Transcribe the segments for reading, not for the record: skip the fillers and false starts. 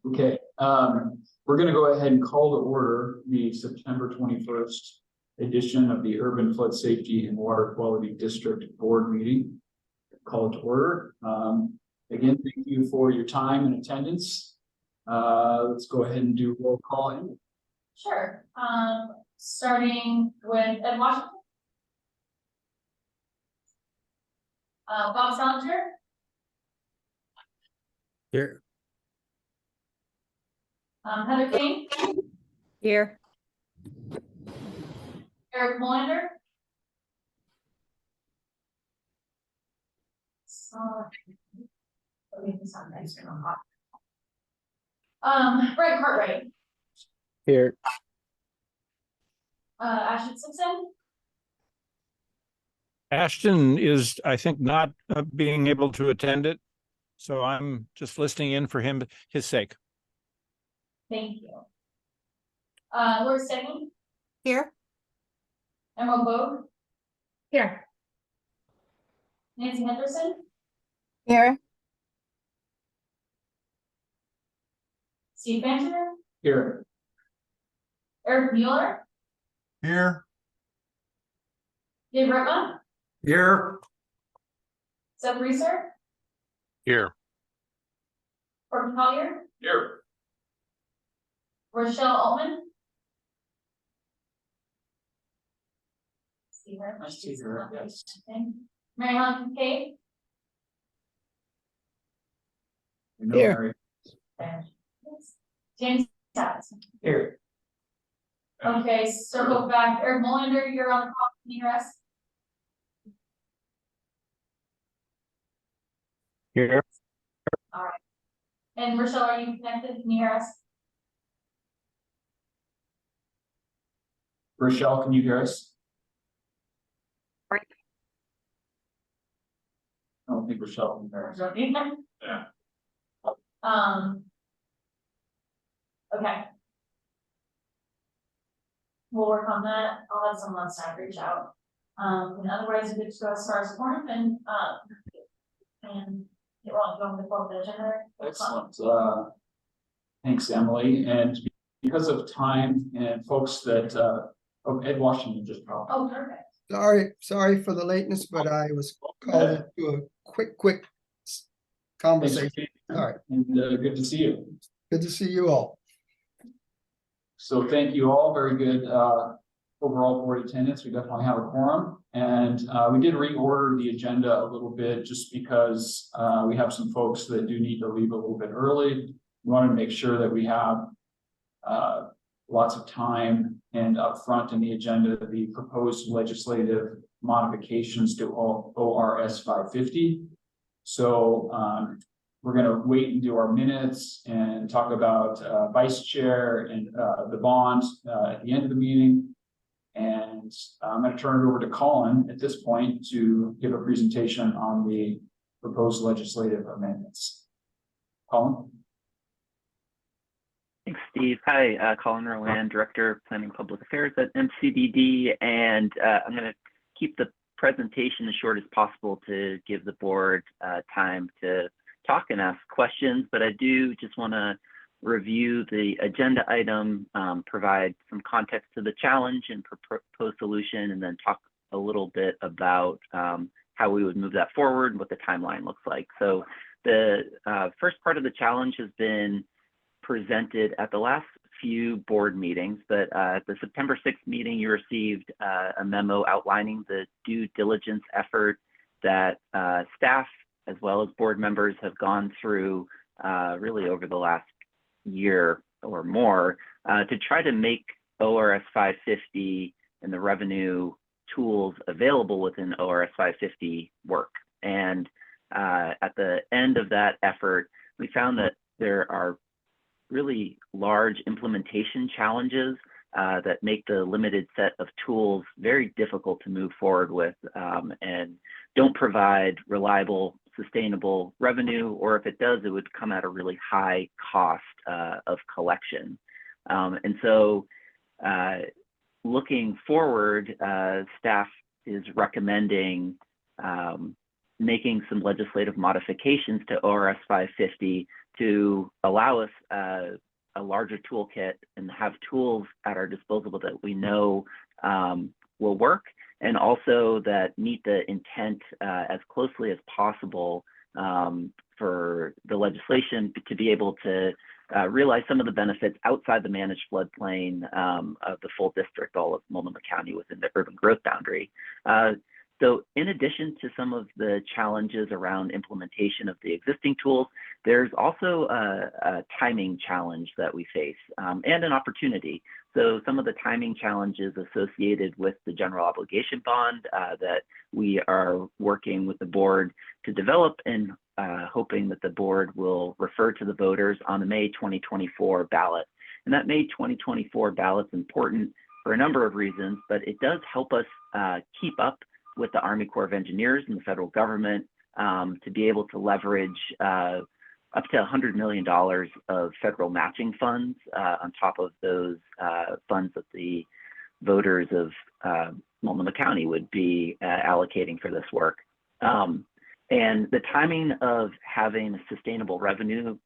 Okay, we're going to go ahead and call to order the September 21st edition of the Urban Flood Safety and Water Quality District Board meeting. Call it to order. Again, thank you for your time and attendance. Let's go ahead and do roll call in. Sure. Starting with Ed Washington. Bob Salinger. Here. Heather Kane. Here. Eric Molander. Brent Cartwright. Here. Ashton Simpson. Ashton is, I think, not being able to attend it, so I'm just listening in for his sake. Thank you. Laura Stegman. Here. Emerald Bogue. Here. Nancy Henderson. Here. Steve Benjamin. Here. Eric Mueller. Here. Dave Rutman. Here. Seth Reeser. Here. Courtney Collier. Here. Rochelle Altman. See her. I see her, yes. Mary Helen Kincaid. Here. James Savitz. Here. Okay, circle back. Eric Molander, you're on the call. Can you hear us? Here. All right. And Rochelle, are you connected? Can you hear us? Rochelle, can you hear us? I don't think Rochelle can hear us. Yeah. Okay. We'll work on that. I'll have someone on staff reach out. And otherwise, we could go as far as forum and get on going with both the agenda. Excellent. Thanks, Emily. And because of time and folks that oh, Ed Washington just dropped. Oh, perfect. Sorry for the lateness, but I was called to a quick conversation. All right, And good to see you. good to see you all. So thank you all. Very good overall board attendance. We definitely have a quorum. And we did reorder the agenda a little bit just because we have some folks that do need to leave a little bit early. We wanted to make sure that we have lots of time and upfront in the agenda, the proposed legislative modifications to ORS 550. So we're going to wait and do our minutes and talk about vice chair and the bond at the end of the meeting. And I'm going to turn it over to Colin at this point to give a presentation on the proposed legislative amendments. Colin? Thanks, Steve. Hi, Colin Rowan, Director of Planning Public Affairs at MCBD, and I'm going to keep the presentation as short as possible to give the board time to talk and ask questions, but I do just want to review the agenda item, provide some context to the challenge and proposed solution, and then talk a little bit about how we would move that forward, what the timeline looks like. So the first part of the challenge has been presented at the last few board meetings, but at the September 6th meeting, you received a memo outlining the due diligence effort that staff as well as board members have gone through really over the last year or more to try to make ORS 550 and the revenue tools available within ORS 550 work. And at the end of that effort, we found that there are really large implementation challenges that make the limited set of tools very difficult to move forward with and don't provide reliable, sustainable revenue, or if it does, it would come at a really high cost of collection. And so looking forward, staff is recommending making some legislative modifications to ORS 550 to allow us a larger toolkit and have tools at our disposal that we know will work, and also that meet the intent as closely as possible for the legislation to be able to realize some of the benefits outside the managed floodplain of the full district, all of Multnomah County within the urban growth boundary. So in addition to some of the challenges around implementation of the existing tools, there's also a timing challenge that we face and an opportunity. So some of the timing challenges associated with the general obligation bond that we are working with the board to develop, and hoping that the board will refer to the voters on the May 2024 ballot. And that May 2024 ballot is important for a number of reasons, but it does help us keep up with the Army Corps of Engineers and the federal government to be able to leverage up to $100 million of federal matching funds on top of those funds that the voters of Multnomah County would be allocating for this work. And the timing of having a sustainable revenue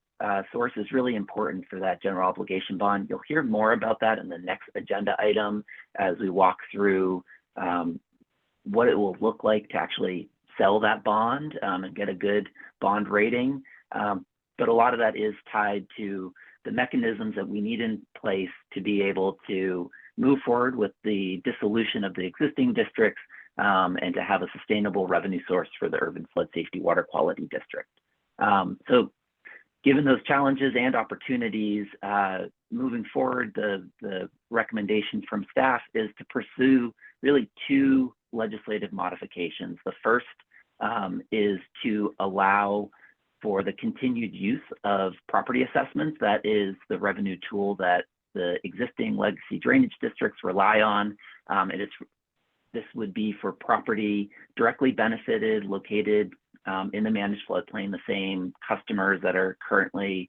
source is really important for that general obligation bond. You'll hear more about that in the next agenda item as we walk through what it will look like to actually sell that bond and get a good bond rating. But a lot of that is tied to the mechanisms that we need in place to be able to move forward with the dissolution of the existing districts and to have a sustainable revenue source for the urban flood safety water quality district. So given those challenges and opportunities, moving forward, the recommendation from staff is to pursue really two legislative modifications. The first is to allow for the continued use of property assessments. That is the revenue tool that the existing legacy drainage districts rely on. This would be for property directly benefited, located in the managed floodplain, the same customers that are currently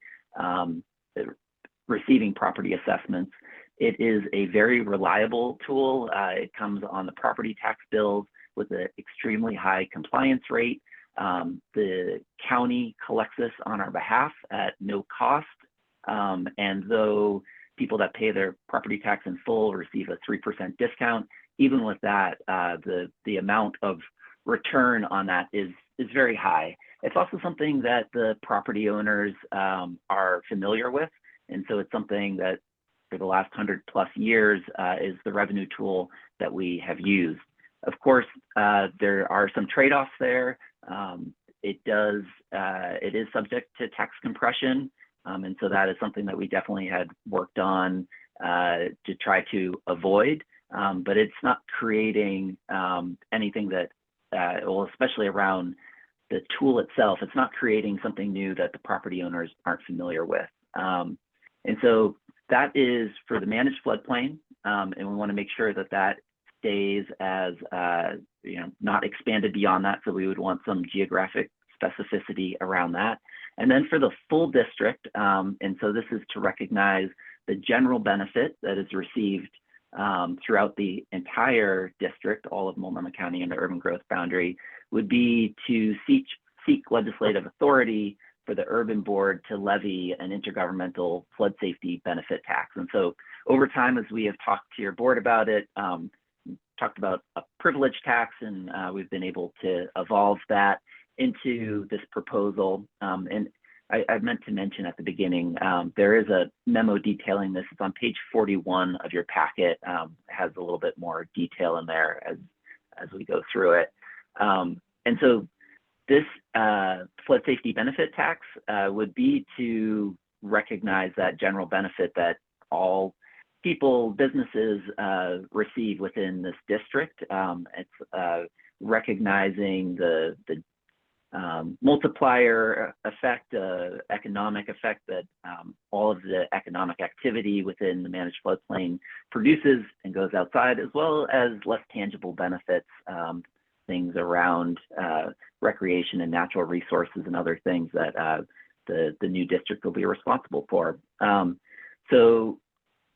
receiving property assessments. It is a very reliable tool. It comes on the property tax bills with an extremely high compliance rate. The county collects this on our behalf at no cost. And though people that pay their property tax in full receive a 3% discount, even with that, the amount of return on that is very high. It's also something that the property owners are familiar with. And so it's something that for the last 100+ years is the revenue tool that we have used. Of course, there are some trade-offs there. It is subject to tax compression. And so that is something that we definitely had worked on to try to avoid. But it's not creating anything that, well, especially around the tool itself, it's not creating something new that the property owners aren't familiar with. And so that is for the managed floodplain, and we want to make sure that that stays as, not expanded beyond that. So we would want some geographic specificity around that. And then for the full district, and so this is to recognize the general benefit that is received throughout the entire district, all of Multnomah County and the urban growth boundary, would be to seek legislative authority for the urban board to levy an intergovernmental flood safety benefit tax. And so over time, as we have talked to your board about it, talked about a privilege tax, and we've been able to evolve that into this proposal. And I meant to mention at the beginning, there is a memo detailing this. It's on page 41 of your packet. Has a little bit more detail in there as we go through it. And so this flood safety benefit tax would be to recognize that general benefit that all people, businesses receive within this district. It's recognizing the multiplier effect, economic effect that all of the economic activity within the managed floodplain produces and goes outside, as well as less tangible benefits, things around recreation and natural resources and other things that the new district will be responsible for. So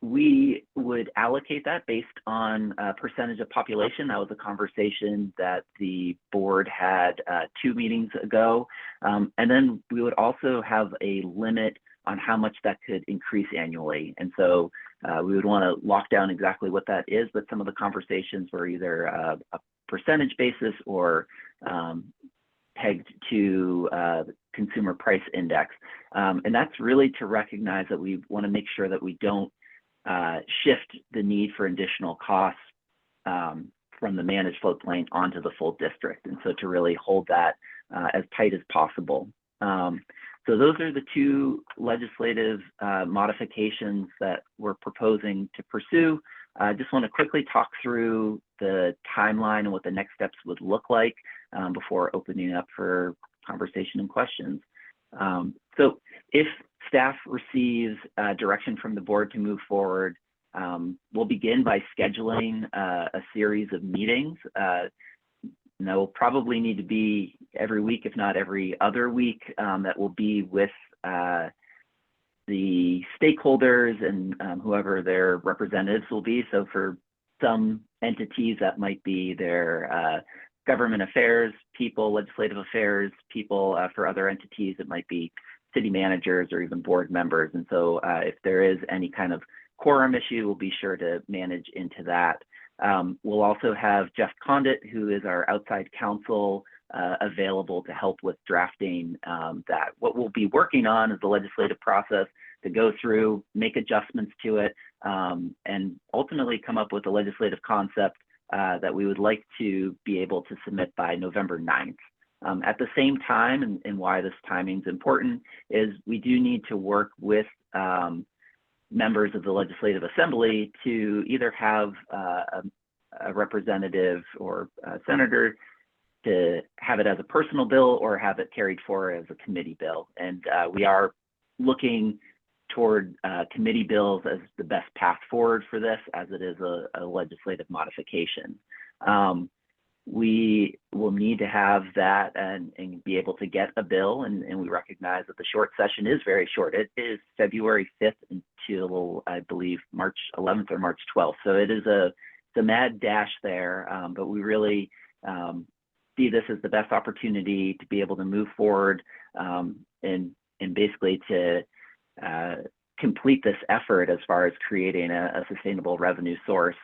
we would allocate that based on a percentage of population. That was a conversation that the board had 2 meetings ago. And then we would also have a limit on how much that could increase annually. And so we would want to lock down exactly what that is, but some of the conversations were either a percentage basis or pegged to consumer price index. And that's really to recognize that we want to make sure that we don't shift the need for additional costs from the managed floodplain onto the full district. And so to really hold that as tight as possible. So those are the 2 legislative modifications that we're proposing to pursue. I just want to quickly talk through the timeline and what the next steps would look like before opening up for conversation and questions. So if staff receives direction from the board to move forward, we'll begin by scheduling a series of meetings. And that will probably need to be every week, if not every other week, that will be with the stakeholders and whoever their representatives will be. So for some entities, that might be their government affairs people, legislative affairs people. For other entities, it might be city managers or even board members. And so if there is any kind of quorum issue, we'll be sure to manage into that. We'll also have Jeff Condit, who is our outside counsel, available to help with drafting that. What we'll be working on is the legislative process to go through, make adjustments to it, and ultimately come up with a legislative concept that we would like to be able to submit by November 9th. At the same time, and why this timing is important, is we do need to work with members of the Legislative Assembly to either have a representative or a senator to have it as a personal bill or have it carried forward as a committee bill. And we are looking toward committee bills as the best path forward for this, as it is a legislative modification. We will need to have that and be able to get a bill, and we recognize that the short session is very short. It is February 5th until, I believe, March 11th or March 12th. So it is a mad dash there, but we really see this as the best opportunity to be able to move forward and basically to complete this effort as far as creating a sustainable revenue source,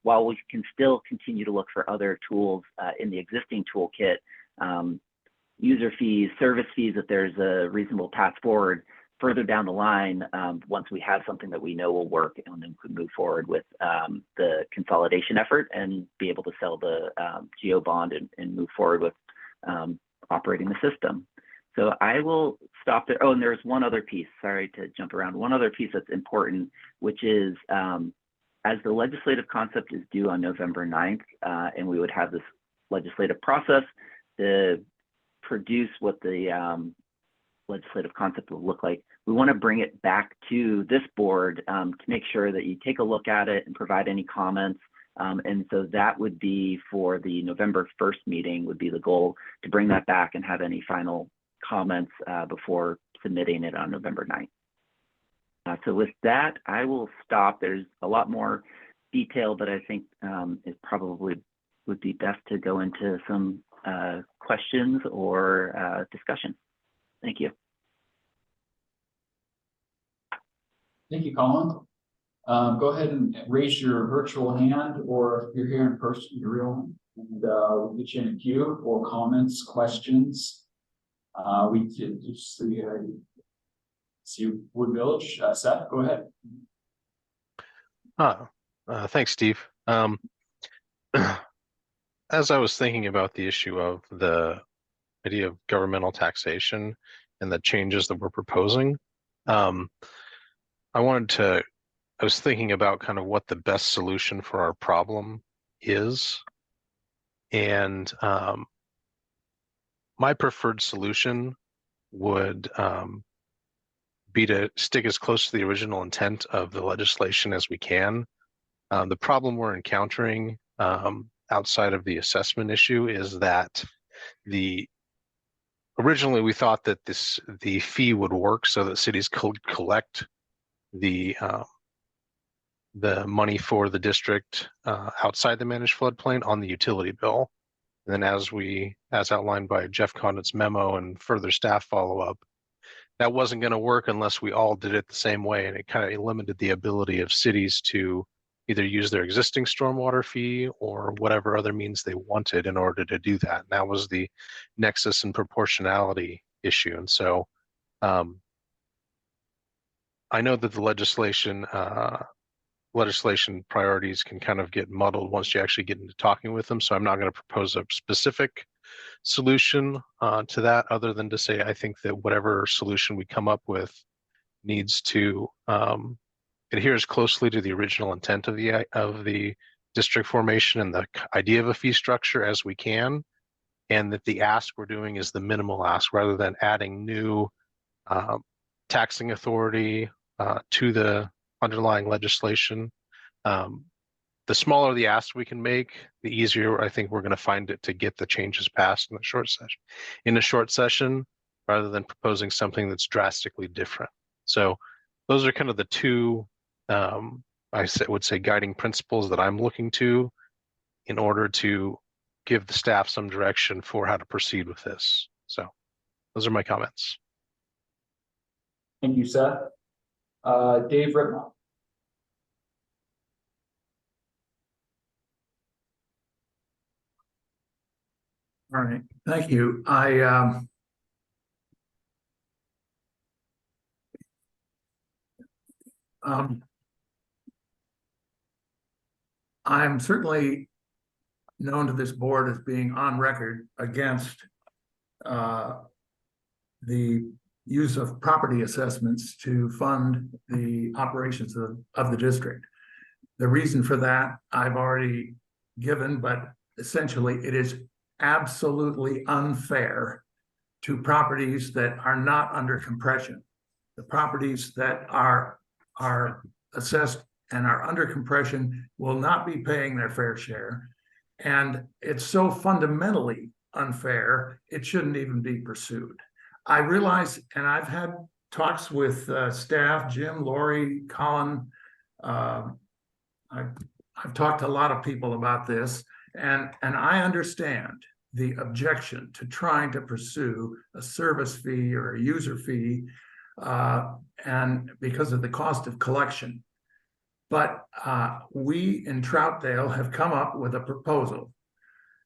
while we can still continue to look for other tools in the existing toolkit, user fees, service fees, if there's a reasonable path forward further down the line, once we have something that we know will work, and then could move forward with the consolidation effort and be able to sell the GEO bond and move forward with operating the system. So I will stop there. Oh, and there's one other piece, sorry to jump around. One other piece that's important, which is as the legislative concept is due on November 9th, and we would have this legislative process to produce what the legislative concept will look like. We want to bring it back to this board to make sure that you take a look at it and provide any comments. And so that would be for the November 1st meeting would be the goal, to bring that back and have any final comments before submitting it on November 9th. So with that, I will stop. There's a lot more detail, but I think it probably would be best to go into some questions or discussion. Thank you. Thank you, Colin. Go ahead and raise your virtual hand, or if you're here in person, your real one, and we'll get you in a queue for comments, questions. We did just see Wood Village. Seth, go ahead. Thanks, Steve. As I was thinking about the issue of the idea of governmental taxation and the changes that we're proposing, I was thinking about kind of what the best solution for our problem is. And my preferred solution would be to stick as close to the original intent of the legislation as we can. The problem we're encountering outside of the assessment issue is that originally we thought that the fee would work so that cities could collect the the money for the district outside the managed floodplain on the utility bill. And then as outlined by Jeff Condit's memo and further staff follow-up, that wasn't going to work unless we all did it the same way. And it kind of limited the ability of cities to either use their existing stormwater fee or whatever other means they wanted in order to do that. And that was the nexus and proportionality issue. And so I know that the legislation priorities can kind of get muddled once you actually get into talking with them. So I'm not going to propose a specific solution to that, other than to say I think that whatever solution we come up with needs to adheres closely to the original intent of the district formation and the idea of a fee structure as we can, and that the ask we're doing is the minimal ask rather than adding new taxing authority to the underlying legislation. The smaller the ask we can make, the easier I think we're going to find it to get the changes passed in a short session, rather than proposing something that's drastically different. So those are kind of the two, I would say, guiding principles that I'm looking to in order to give the staff some direction for how to proceed with this. So those are my comments. Thank you, Seth. Dave Rickman. All right, thank you. I'm certainly known to this board as being on record against the use of property assessments to fund the operations of the district. The reason for that I've already given, but essentially it is absolutely unfair to properties that are not under compression. The properties that are assessed and are under compression will not be paying their fair share. And it's so fundamentally unfair, it shouldn't even be pursued. I realize, and I've had talks with staff, Jim, Lori, Colin. I've talked to a lot of people about this, and I understand the objection to trying to pursue a service fee or a user fee, and because of the cost of collection. But we in Troutdale have come up with a proposal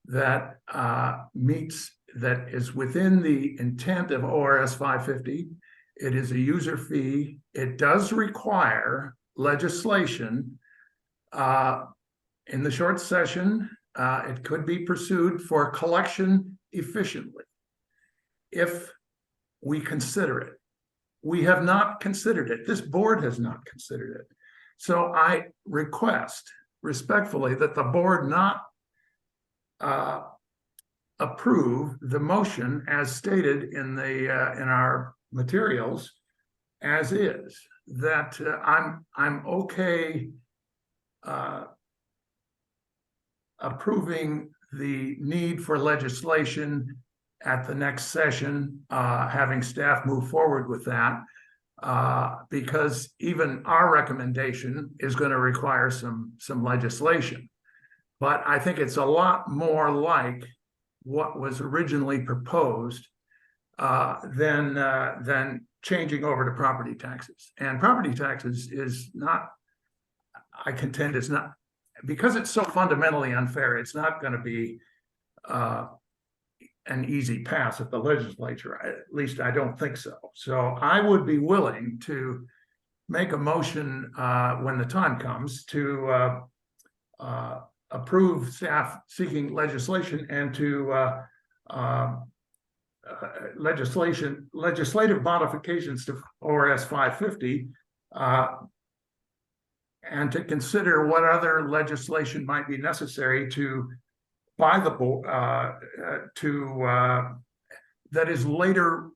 that that is within the intent of ORS 550. It is a user fee. It does require legislation in the short session. It could be pursued for collection efficiently if we consider it. We have not considered it. This board has not considered it. So I request respectfully that the board not approve the motion as stated in our materials as is. That I'm okay approving the need for legislation at the next session, having staff move forward with that, because even our recommendation is going to require some legislation. But I think it's a lot more like what was originally proposed than changing over to property taxes. And property taxes is not, I contend, it's not, because it's so fundamentally unfair, it's not going to be an easy pass at the legislature. At least I don't think so. So I would be willing to make a motion when the time comes to approve staff seeking legislation and to legislative modifications to ORS 550 and to consider what other legislation might be necessary to by the board that is later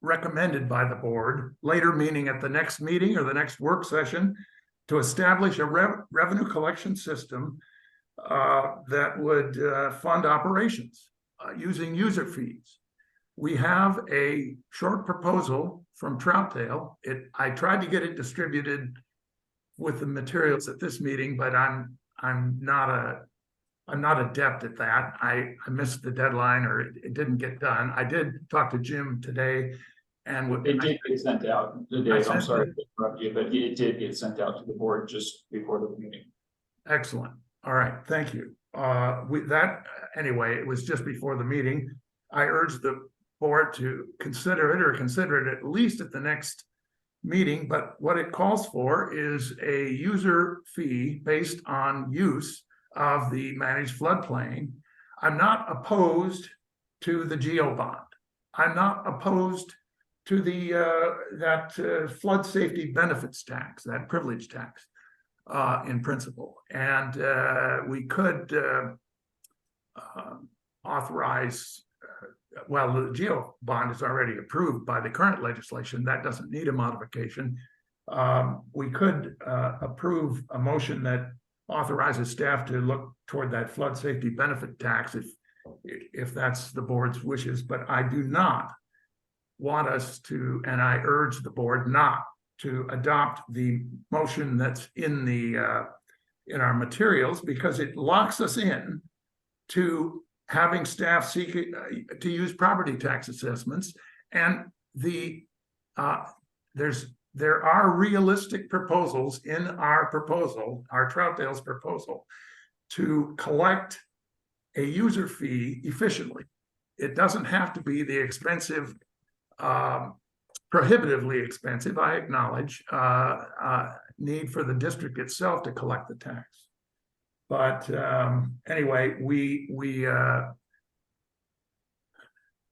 recommended by the board, later meaning at the next meeting or the next work session, to establish a revenue collection system that would fund operations using user fees. We have a short proposal from Troutdale. I tried to get it distributed with the materials at this meeting, but I'm not adept at that. I missed the deadline, or it didn't get done. I did talk to Jim today, and It did get sent out today. I'm sent sorry it. to interrupt you, but it did get sent out to the board just before the meeting. Excellent. All right, thank you. Anyway, it was just before the meeting. I urge the board to consider it at least at the next meeting, but what it calls for is a user fee based on use of the managed floodplain. I'm not opposed to the geo bond. I'm not opposed to the flood safety benefits tax, that privilege tax, in principle. And we could authorize, well, the geo bond is already approved by the current legislation. That doesn't need a modification. We could approve a motion that authorizes staff to look toward that flood safety benefit tax if that's the board's wishes, but I do not want us to, and I urge the board not to adopt the motion that's in our materials, because it locks us in to having staff seek to use property tax assessments, and there are realistic proposals in our Troutdale's proposal, to collect a user fee efficiently. It doesn't have to be the expensive, prohibitively expensive, I acknowledge, need for the district itself to collect the tax. But anyway,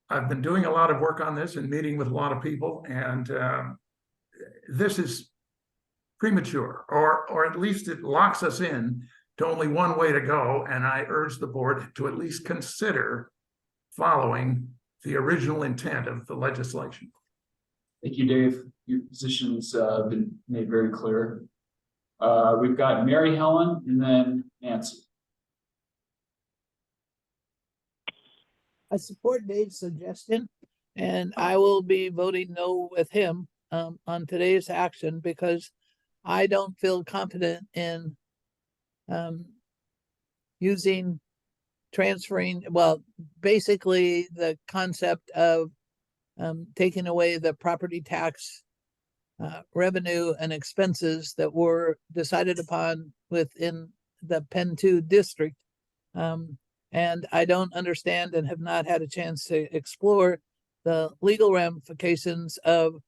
I've been doing a lot of work on this and meeting with a lot of people, and this is premature, or at least it locks us in to only one way to go. And I urge the board to at least consider following the original intent of the legislation. Thank you, Dave. Your position's been made very clear. We've got Mary Helen and then Nancy. I support Dave's suggestion, and I will be voting no with him on today's action, because I don't feel confident in transferring, well, basically the concept of taking away the property tax revenue and expenses that were decided upon within the Penn 2 district. And I don't understand and have not had a chance to explore the legal ramifications of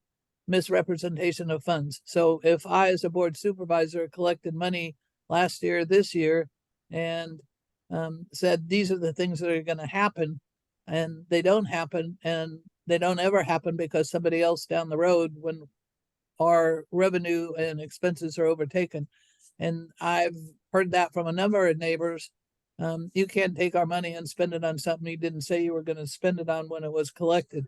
misrepresentation of funds. So if I, as a board supervisor, collected money last year, this year, and said these are the things that are going to happen, and they don't happen, and they don't ever happen because somebody else down the road, when our revenue and expenses are overtaken. And I've heard that from a number of neighbors. You can't take our money and spend it on something you didn't say you were going to spend it on when it was collected.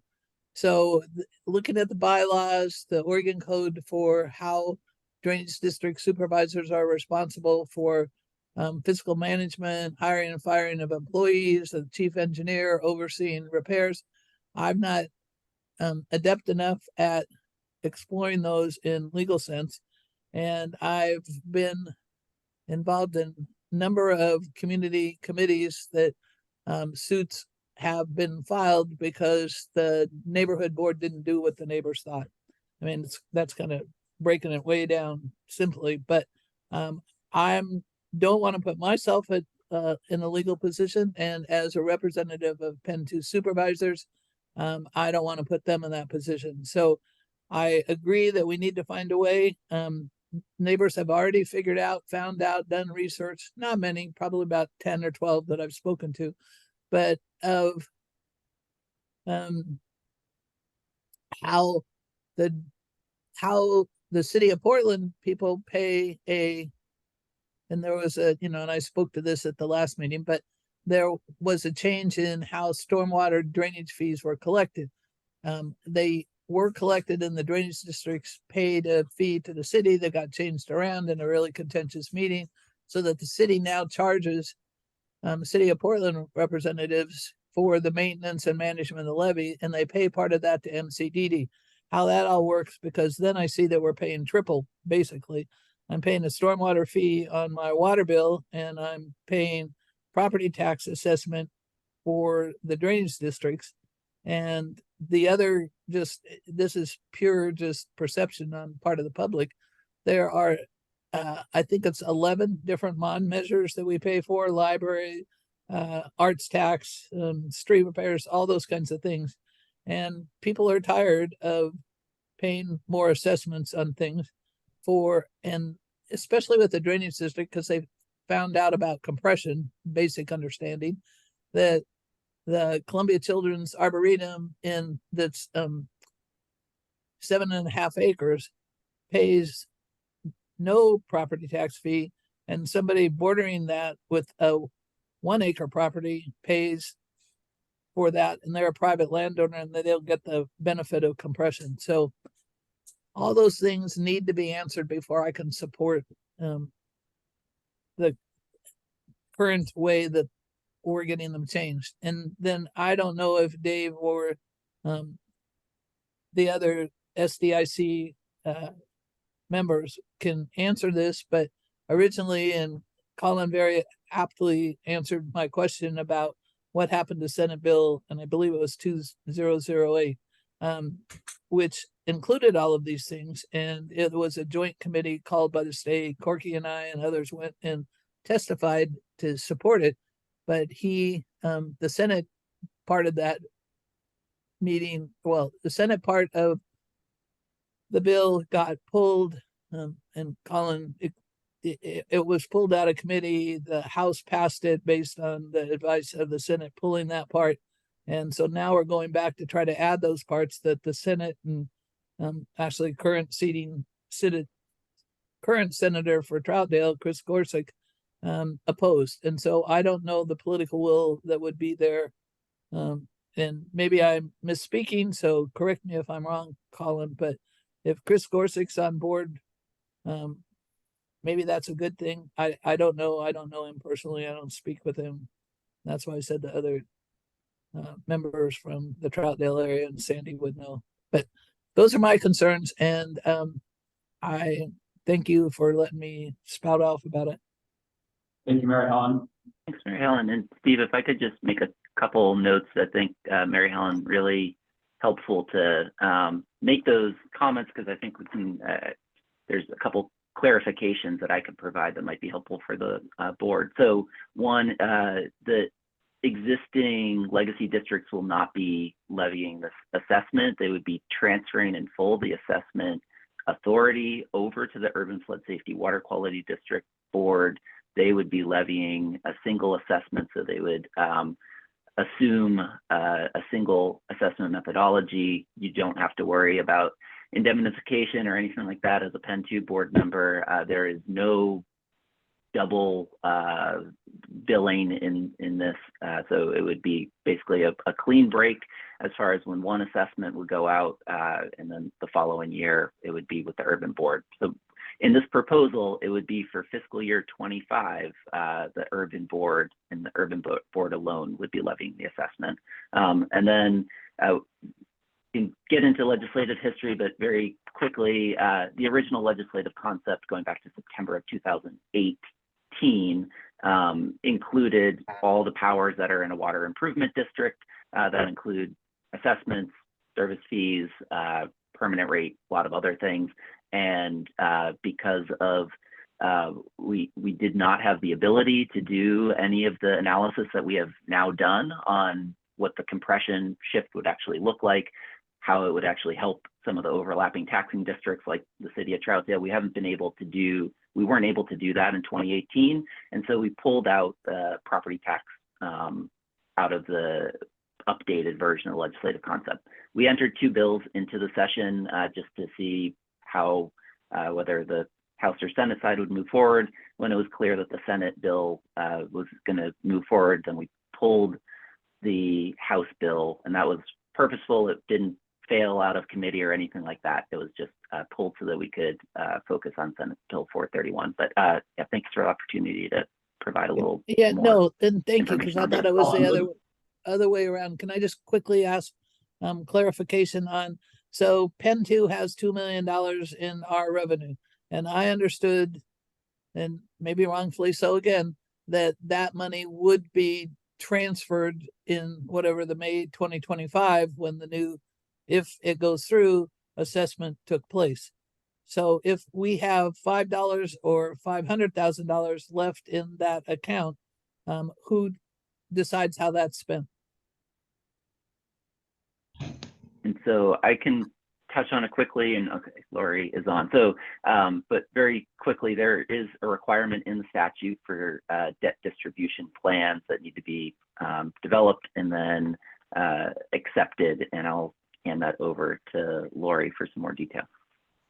So looking at the bylaws, the Oregon code for how drainage district supervisors are responsible for fiscal management, hiring and firing of employees, the chief engineer overseeing repairs, I'm not adept enough at exploring those in legal sense. And I've been involved in a number of community committees that suits have been filed because the neighborhood board didn't do what the neighbors thought. I mean, that's kind of breaking it way down simply, but I don't want to put myself in a legal position, and as a representative of Penn 2 supervisors, I don't want to put them in that position. So I agree that we need to find a way. Neighbors have already found out, done research, not many, probably about 10 or 12 that I've spoken to, but of how the city of Portland people pay and there was and I spoke to this at the last meeting, but there was a change in how stormwater drainage fees were collected. They were collected and the drainage districts paid a fee to the city that got changed around in a really contentious meeting, so that the city now charges city of Portland representatives for the maintenance and management of the levee, and they pay part of that to MCDD. How that all works, because then I see that we're paying triple, basically. I'm paying a stormwater fee on my water bill, and I'm paying property tax assessment for the drainage districts. And the other, this is pure just perception on part of the public. There are, I think it's 11 different mod measures that we pay for: library, arts tax, street repairs, all those kinds of things. And people are tired of paying more assessments on things and especially with the drainage district, because they found out about compression, basic understanding, that the Columbia Children's Arboretum that's 7.5 acres pays no property tax fee, and somebody bordering that with a 1 acre property pays for that, and they're a private landowner, and they'll get the benefit of compression. So all those things need to be answered before I can support the current way that we're getting them changed. And then I don't know if Dave or the other SDIC members can answer this, but originally, and Colin very aptly answered my question about what happened to Senate Bill, and I believe it was 2008, which included all of these things. And it was a joint committee called by the state. Corky and I and others went and testified to support it. But the Senate part of that meeting, well, the Senate part of the bill got pulled, and Colin, it was pulled out of committee. The House passed it based on the advice of the Senate pulling that part. And so now we're going back to try to add those parts that the Senate and actually current senator for Troutdale, Chris Gorsuch, opposed. And so I don't know the political will that would be there. And maybe I'm misspeaking, so correct me if I'm wrong, Colin, but if Chris Gorsuch's on board, maybe that's a good thing. I don't know. I don't know him personally. I don't speak with him. That's why I said the other members from the Troutdale area and Sandy would know. But those are my concerns, and I thank you for letting me spout off about it. Thank you, Mary Helen. Thanks, Mary Helen. And Steve, if I could just make a couple notes, I think Mary Helen really helpful to make those comments, because I think we can, there's a couple clarifications that I could provide that might be helpful for the board. So one, the existing legacy districts will not be levying this assessment. They would be transferring in full the assessment authority over to the Urban Flood Safety Water Quality District Board. They would be levying a single assessment, so they would assume a single assessment methodology. You don't have to worry about indemnification or anything like that as a Penn 2 board member. There is no double billing in this, so it would be basically a clean break as far as when one assessment would go out, and then the following year it would be with the urban board. So in this proposal, it would be for fiscal year 25, the urban board and the urban board alone would be levying the assessment. And then can get into legislative history, but very quickly, the original legislative concept going back to September of 2018 included all the powers that are in a water improvement district, that include assessments, service fees, permanent rate, a lot of other things. And because of we did not have the ability to do any of the analysis that we have now done on what the compression shift would actually look like, how it would actually help some of the overlapping taxing districts like the city of Troutdale. We weren't able to do that in 2018. And so we pulled out the property tax out of the updated version of the legislative concept. We entered 2 bills into the session just to see how, whether the House or Senate side would move forward. When it was clear that the Senate bill was going to move forward, then we pulled the House bill, and that was purposeful. It didn't fail out of committee or anything like that. It was just pulled so that we could focus on Senate Bill 431. But yeah, thanks for the opportunity to provide a little Yeah, more no, and thank you, because I thought it was the Colin, other way around. Can I just quickly ask clarification on, so Penn 2 has $2 million in our revenue. And I understood, and maybe wrongfully so again, that that money would be transferred in whatever the May 2025, when the new, if it goes through, assessment took place. So if we have $5 or $500,000 left in that account, who decides how that's spent? And so I can touch on it quickly, and okay, Lori is on. So, but very quickly, there is a requirement in the statute for debt distribution plans that need to be developed and then accepted. And I'll hand that over to Lori for some more detail.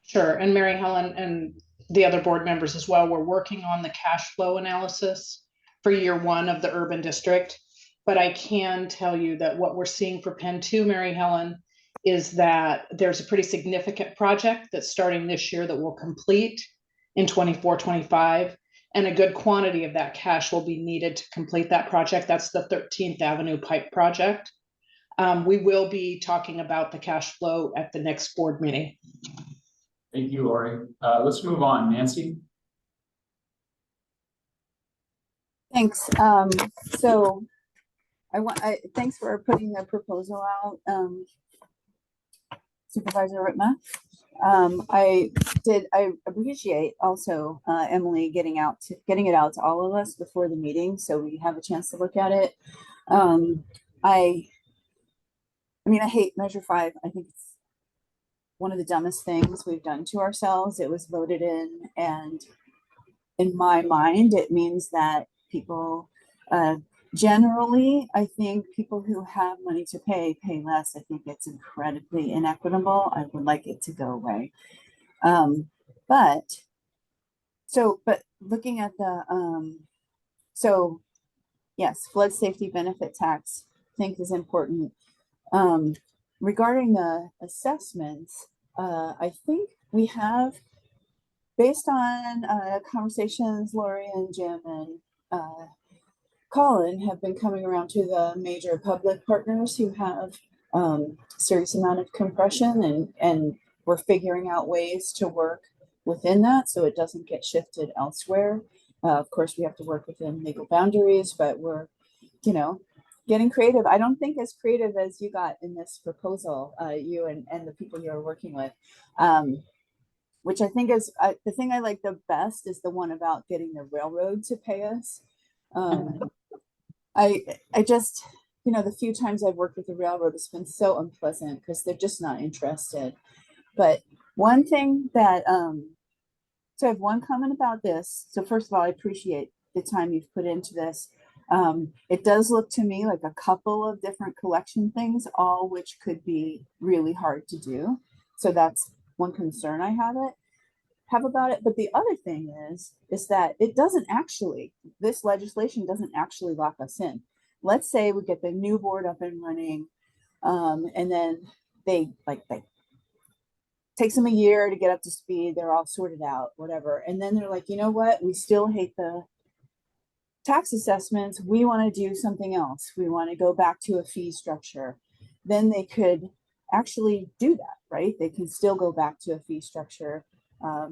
Sure, and Mary Helen and the other board members as well, we're working on the cash flow analysis for year one of the urban district. But I can tell you that what we're seeing for Penn 2, Mary Helen, is that there's a pretty significant project that's starting this year that will complete in 24-25, and a good quantity of that cash will be needed to complete that project. That's the 13th Avenue Pipe project. We will be talking about the cash flow at the next board meeting. Thank you, Lori. Let's move on. Nancy? Thanks. So thanks for putting the proposal out, Supervisor Whitma. I appreciate also Emily getting it out to all of us before the meeting so we have a chance to look at it. I mean, I hate Measure 5. I think it's one of the dumbest things we've done to ourselves. It was voted in, and in my mind, it means that people, generally, I think people who have money to pay less. I think it's incredibly inequitable. I would like it to go away. But looking at the, so yes, flood safety benefit tax, I think is important. Regarding the assessments, I think we have, based on conversations Lori and Jim and Colin have been coming around to the major public partners who have serious amount of compression, and we're figuring out ways to work within that so it doesn't get shifted elsewhere. Of course, we have to work within legal boundaries, but we're, getting creative. I don't think as creative as you got in this proposal, you and the people you're working with, which I think is the thing I like the best is the one about getting the railroad to pay us. I just, the few times I've worked with the railroad, it's been so unpleasant because they're just not interested. But one thing that, so I have one comment about this. So first of all, I appreciate the time you've put into this. It does look to me like a couple of different collection things, all which could be really hard to do. So that's one concern I have about it. But the other thing is that it doesn't actually, this legislation doesn't actually lock us in. Let's say we get the new board up and running, and then they takes them a year to get up to speed. They're all sorted out, whatever. And then they're like, you know what? We still hate the tax assessments. We want to do something else. We want to go back to a fee structure. Then they could actually do that, right? They can still go back to a fee structure. I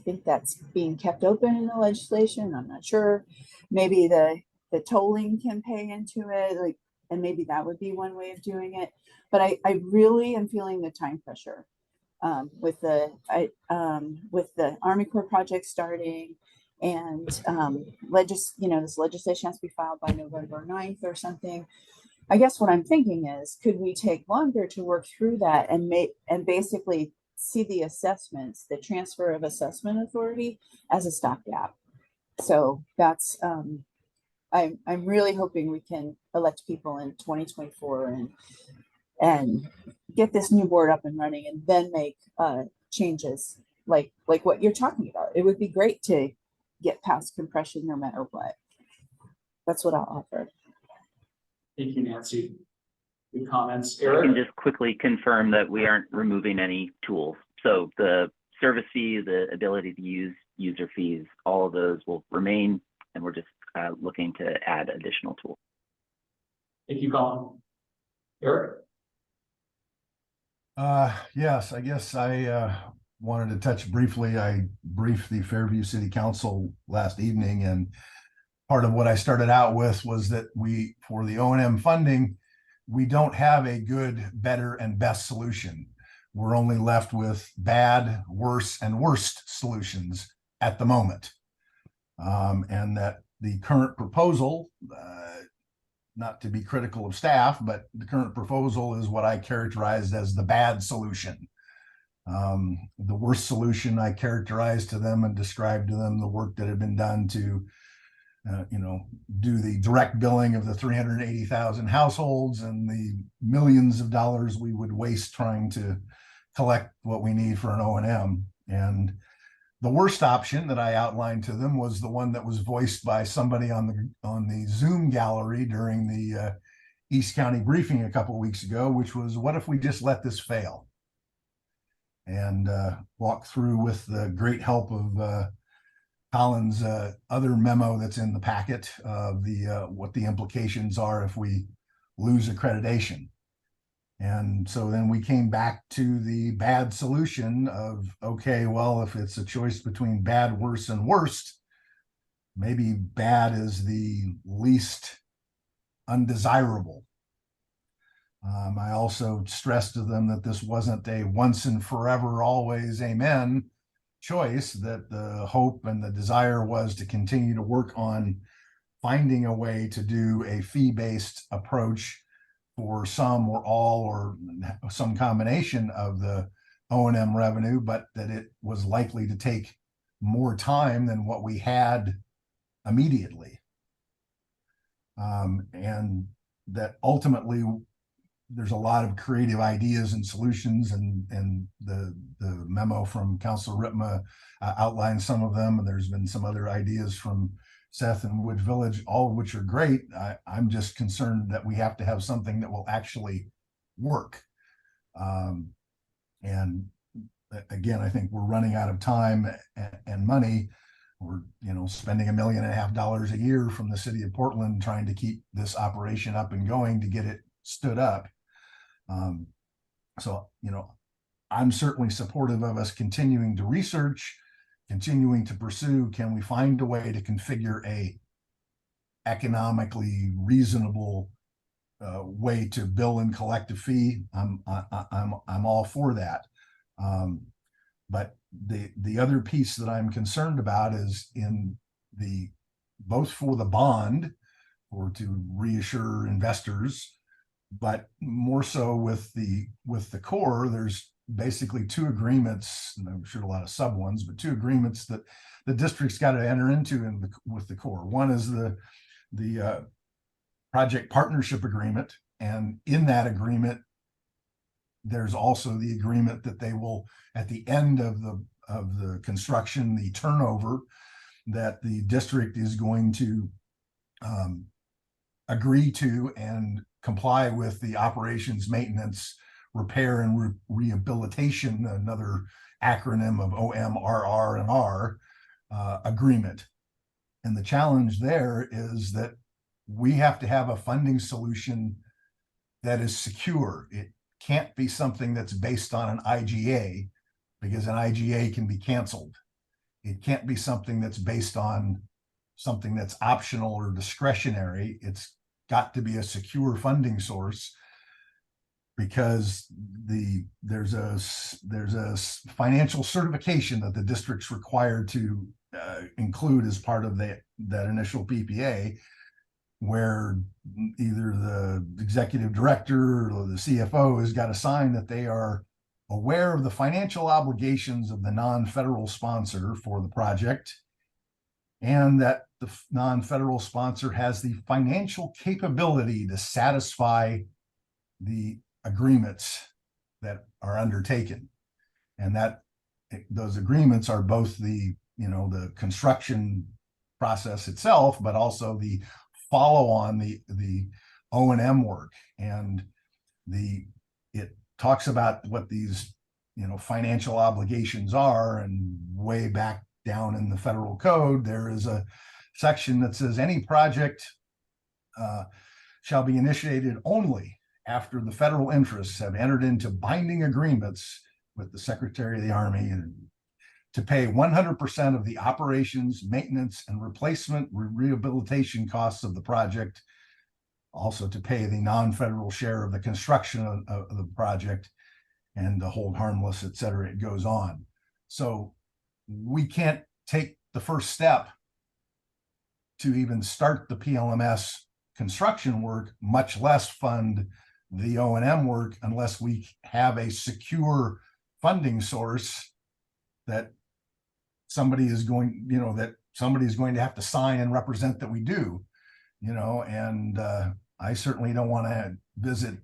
think that's being kept open in the legislation. I'm not sure. Maybe the tolling can pay into it, and maybe that would be one way of doing it. But I really am feeling the time pressure with the Army Corps project starting, and this legislation has to be filed by November 9th or something. I guess what I'm thinking is, could we take longer to work through that and basically see the assessments, the transfer of assessment authority as a stopgap? So that's I'm really hoping we can elect people in 2024 and get this new board up and running, and then make changes like what you're talking about. It would be great to get past compression no matter what. That's what I'll offer. Thank you, Nancy. Good comments. I Eric? can just quickly confirm that we aren't removing any tools. So the service fee, the ability to use user fees, all of those will remain, and we're just looking to add additional tools. Thank you, Colin. Eric? Yes, I guess I wanted to touch briefly. I briefed the Fairview City Council last evening, and part of what I started out with was that for the O&M funding, we don't have a good, better, and best solution. We're only left with bad, worse, and worst solutions at the moment. And that the current proposal, not to be critical of staff, but the current proposal is what I characterized as the bad solution. The worst solution, I characterized to them and described to them the work that had been done to do the direct billing of the 380,000 households and the millions of dollars we would waste trying to collect what we need for an O&M. And the worst option that I outlined to them was the one that was voiced by somebody on the Zoom gallery during the East County briefing a couple of weeks ago, which was, what if we just let this fail? And walk through with the great help of Colin's other memo that's in the packet of what the implications are if we lose accreditation. And so then we came back to the bad solution of, okay, well, if it's a choice between bad, worse, and worst, maybe bad is the least undesirable. I also stressed to them that this wasn't a once and forever, always, amen choice, that the hope and the desire was to continue to work on finding a way to do a fee-based approach for some or all or some combination of the O&M revenue, but that it was likely to take more time than what we had immediately. And that ultimately there's a lot of creative ideas and solutions, and the memo from Councilor Ritma outlines some of them, and there's been some other ideas from Seth and Wood Village, all of which are great. I'm just concerned that we have to have something that will actually work. And again, I think we're running out of time and money. We're spending $1.5 million a year from the city of Portland trying to keep this operation up and going to get it stood up. So I'm certainly supportive of us continuing to research, continuing to pursue, can we find a way to configure a economically reasonable way to bill and collect a fee? I'm all for that. But the other piece that I'm concerned about is both for the bond or to reassure investors, but more so with the core. There's basically two agreements, and I'm sure a lot of sub ones, but two agreements that the district's got to enter into with the core. One is the project partnership agreement, and in that agreement, there's also the agreement that they will, at the end of the construction, the turnover, that the district is going to agree to and comply with the operations, maintenance, repair, and rehabilitation, another acronym of OMRR and R agreement. And the challenge there is that we have to have a funding solution that is secure. It can't be something that's based on an IGA, because an IGA can be canceled. It can't be something that's based on something that's optional or discretionary. It's got to be a secure funding source, because there's a financial certification that the district's required to include as part of that initial PPA, where either the executive director or the CFO has got to sign that they are aware of the financial obligations of the non-federal sponsor for the project, and that the non-federal sponsor has the financial capability to satisfy the agreements that are undertaken. And that those agreements are both the construction process itself, but also the follow on the O&M work. And it talks about what these financial obligations are, and way back down in the federal code, there is a section that says any project shall be initiated only after the federal interests have entered into binding agreements with the Secretary of the Army and to pay 100% of the operations, maintenance, and replacement rehabilitation costs of the project. Also to pay the non-federal share of the construction of the project and to hold harmless, et cetera. It goes on. So we can't take the first step to even start the PLMS construction work, much less fund the O&M work, unless we have a secure funding source that somebody is going, that somebody is going to have to sign and represent that we do, and I certainly don't want to visit,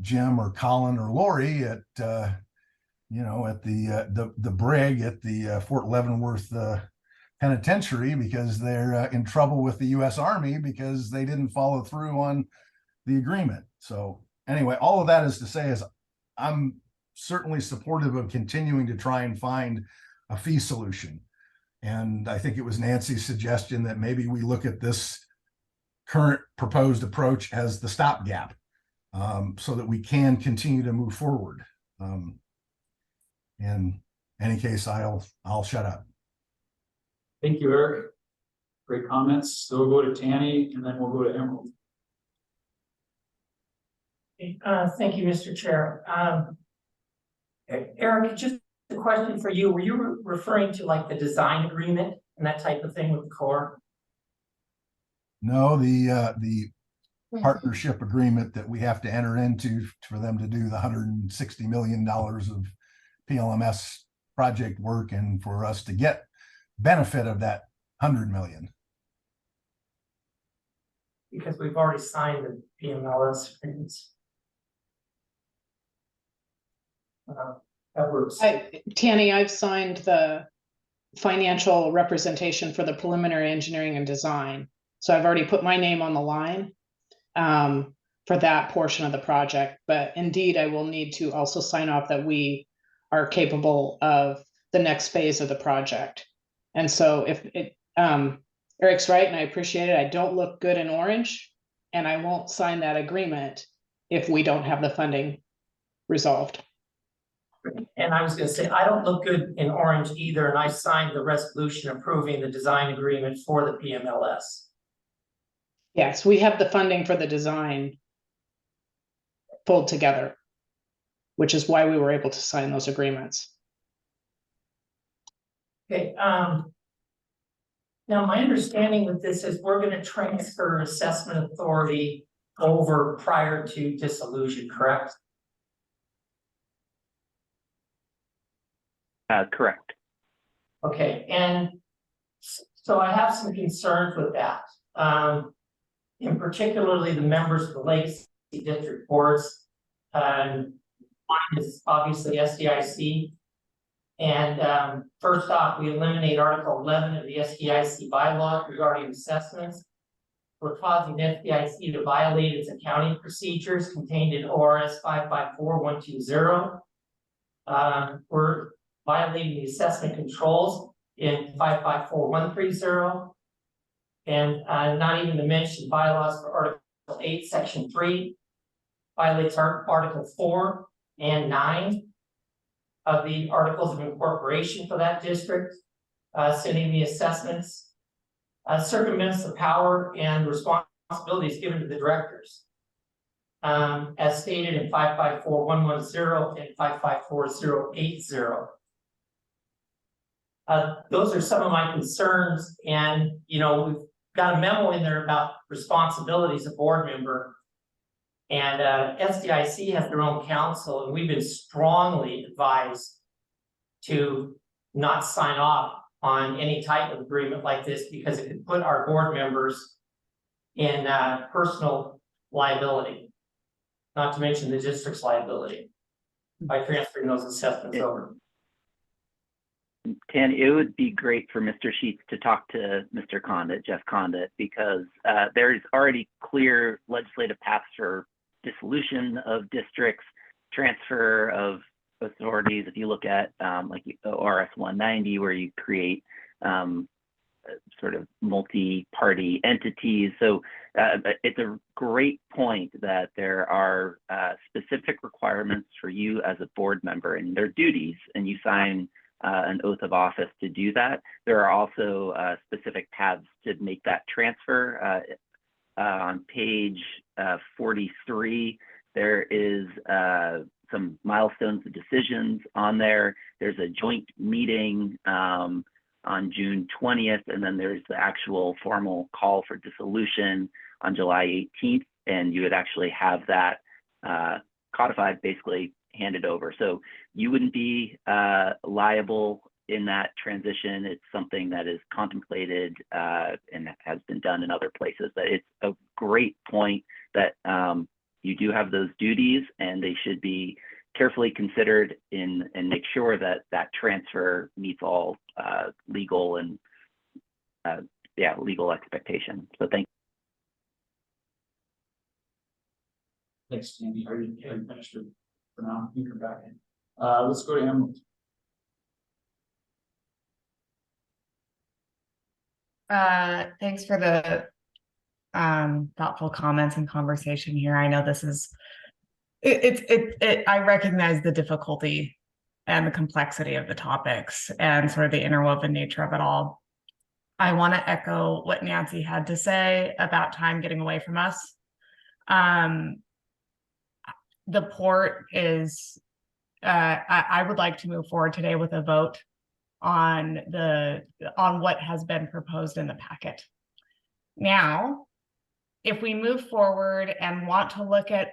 Jim or Colin or Lori at, at the brig at the Fort Leavenworth penitentiary because they're in trouble with the U.S. Army because they didn't follow through on the agreement. So anyway, all of that is to say is I'm certainly supportive of continuing to try and find a fee solution. And I think it was Nancy's suggestion that maybe we look at this current proposed approach as the stopgap, so that we can continue to move forward. In any case, I'll shut up. Thank you, Eric. Great comments. So we'll go to Tanny and then we'll go to Emerald. Thank you, Mr. Chair. Eric, just a question for you. Were you referring to like the design agreement and that type of thing with the Corps? No, the partnership agreement that we have to enter into for them to do the $160 million of PLMS project work and for us to get benefit of that 100 million. Because we've already signed the PMLS agreements. That works. Tanny, I've signed the financial representation for the preliminary engineering and design. So I've already put my name on the line for that portion of the project. But indeed, I will need to also sign off that we are capable of the next phase of the project. And so if it, Eric's right, and I appreciate it. I don't look good in orange, and I won't sign that agreement if we don't have the funding resolved. And I was going to say, I don't look good in orange either, and I signed the resolution approving the design agreement for the PMLS. Yes, we have the funding for the design pulled together, which is why we were able to sign those agreements. Okay. Now, my understanding with this is we're going to transfer assessment authority over prior to dissolution, correct? Correct. Okay, and so I have some concerns with that. In particularly the members of the Legacy District Boards. Mine is obviously SDIC. And first off, we eliminate Article 11 of the SDIC bylaw regarding assessments. We're causing SDIC to violate its accounting procedures contained in ORS 554120. We're violating the assessment controls in 554130. And not even to mention bylaws for Article 8, Section 3, violates Article 4 and 9 of the Articles of Incorporation for that district, sending the assessments, circumvents the power and responsibilities given to the directors, as stated in 554110 and 554080. Those are some of my concerns, and we've got a memo in there about responsibilities of board member, and SDIC has their own counsel, and we've been strongly advised to not sign off on any type of agreement like this because it could put our board members in personal liability, not to mention the district's liability by transferring those assessments over. Tanny, it would be great for Mr. Sheets to talk to Mr. Condit, Jeff Condit, because there's already clear legislative paths for dissolution of districts, transfer of authorities. If you look at like ORS 190, where you create sort of multi-party entities. So It's a great point that there are specific requirements for you as a board member and their duties, and you sign an oath of office to do that. There are also specific paths to make that transfer. On page 43, there is some milestones and decisions on there. There's a joint meeting on June 20th, and then there's the actual formal call for dissolution on July 18th, and you would actually have that codified, basically handed over. So you wouldn't be liable in that transition. It's something that is contemplated and has been done in other places. But it's a great point that you do have those duties, and they should be carefully considered and make sure that that transfer meets all legal and legal expectations. So thank you. Thanks, Sandy. Are you finished for now? You come back in. Let's go to Emily. Thanks for the thoughtful comments and conversation here. I know this is I recognize the difficulty and the complexity of the topics and sort of the interwoven nature of it all. I want to echo what Nancy had to say about time getting away from us. The port is, I would like to move forward today with a vote on what has been proposed in the packet. Now, if we move forward and want to look at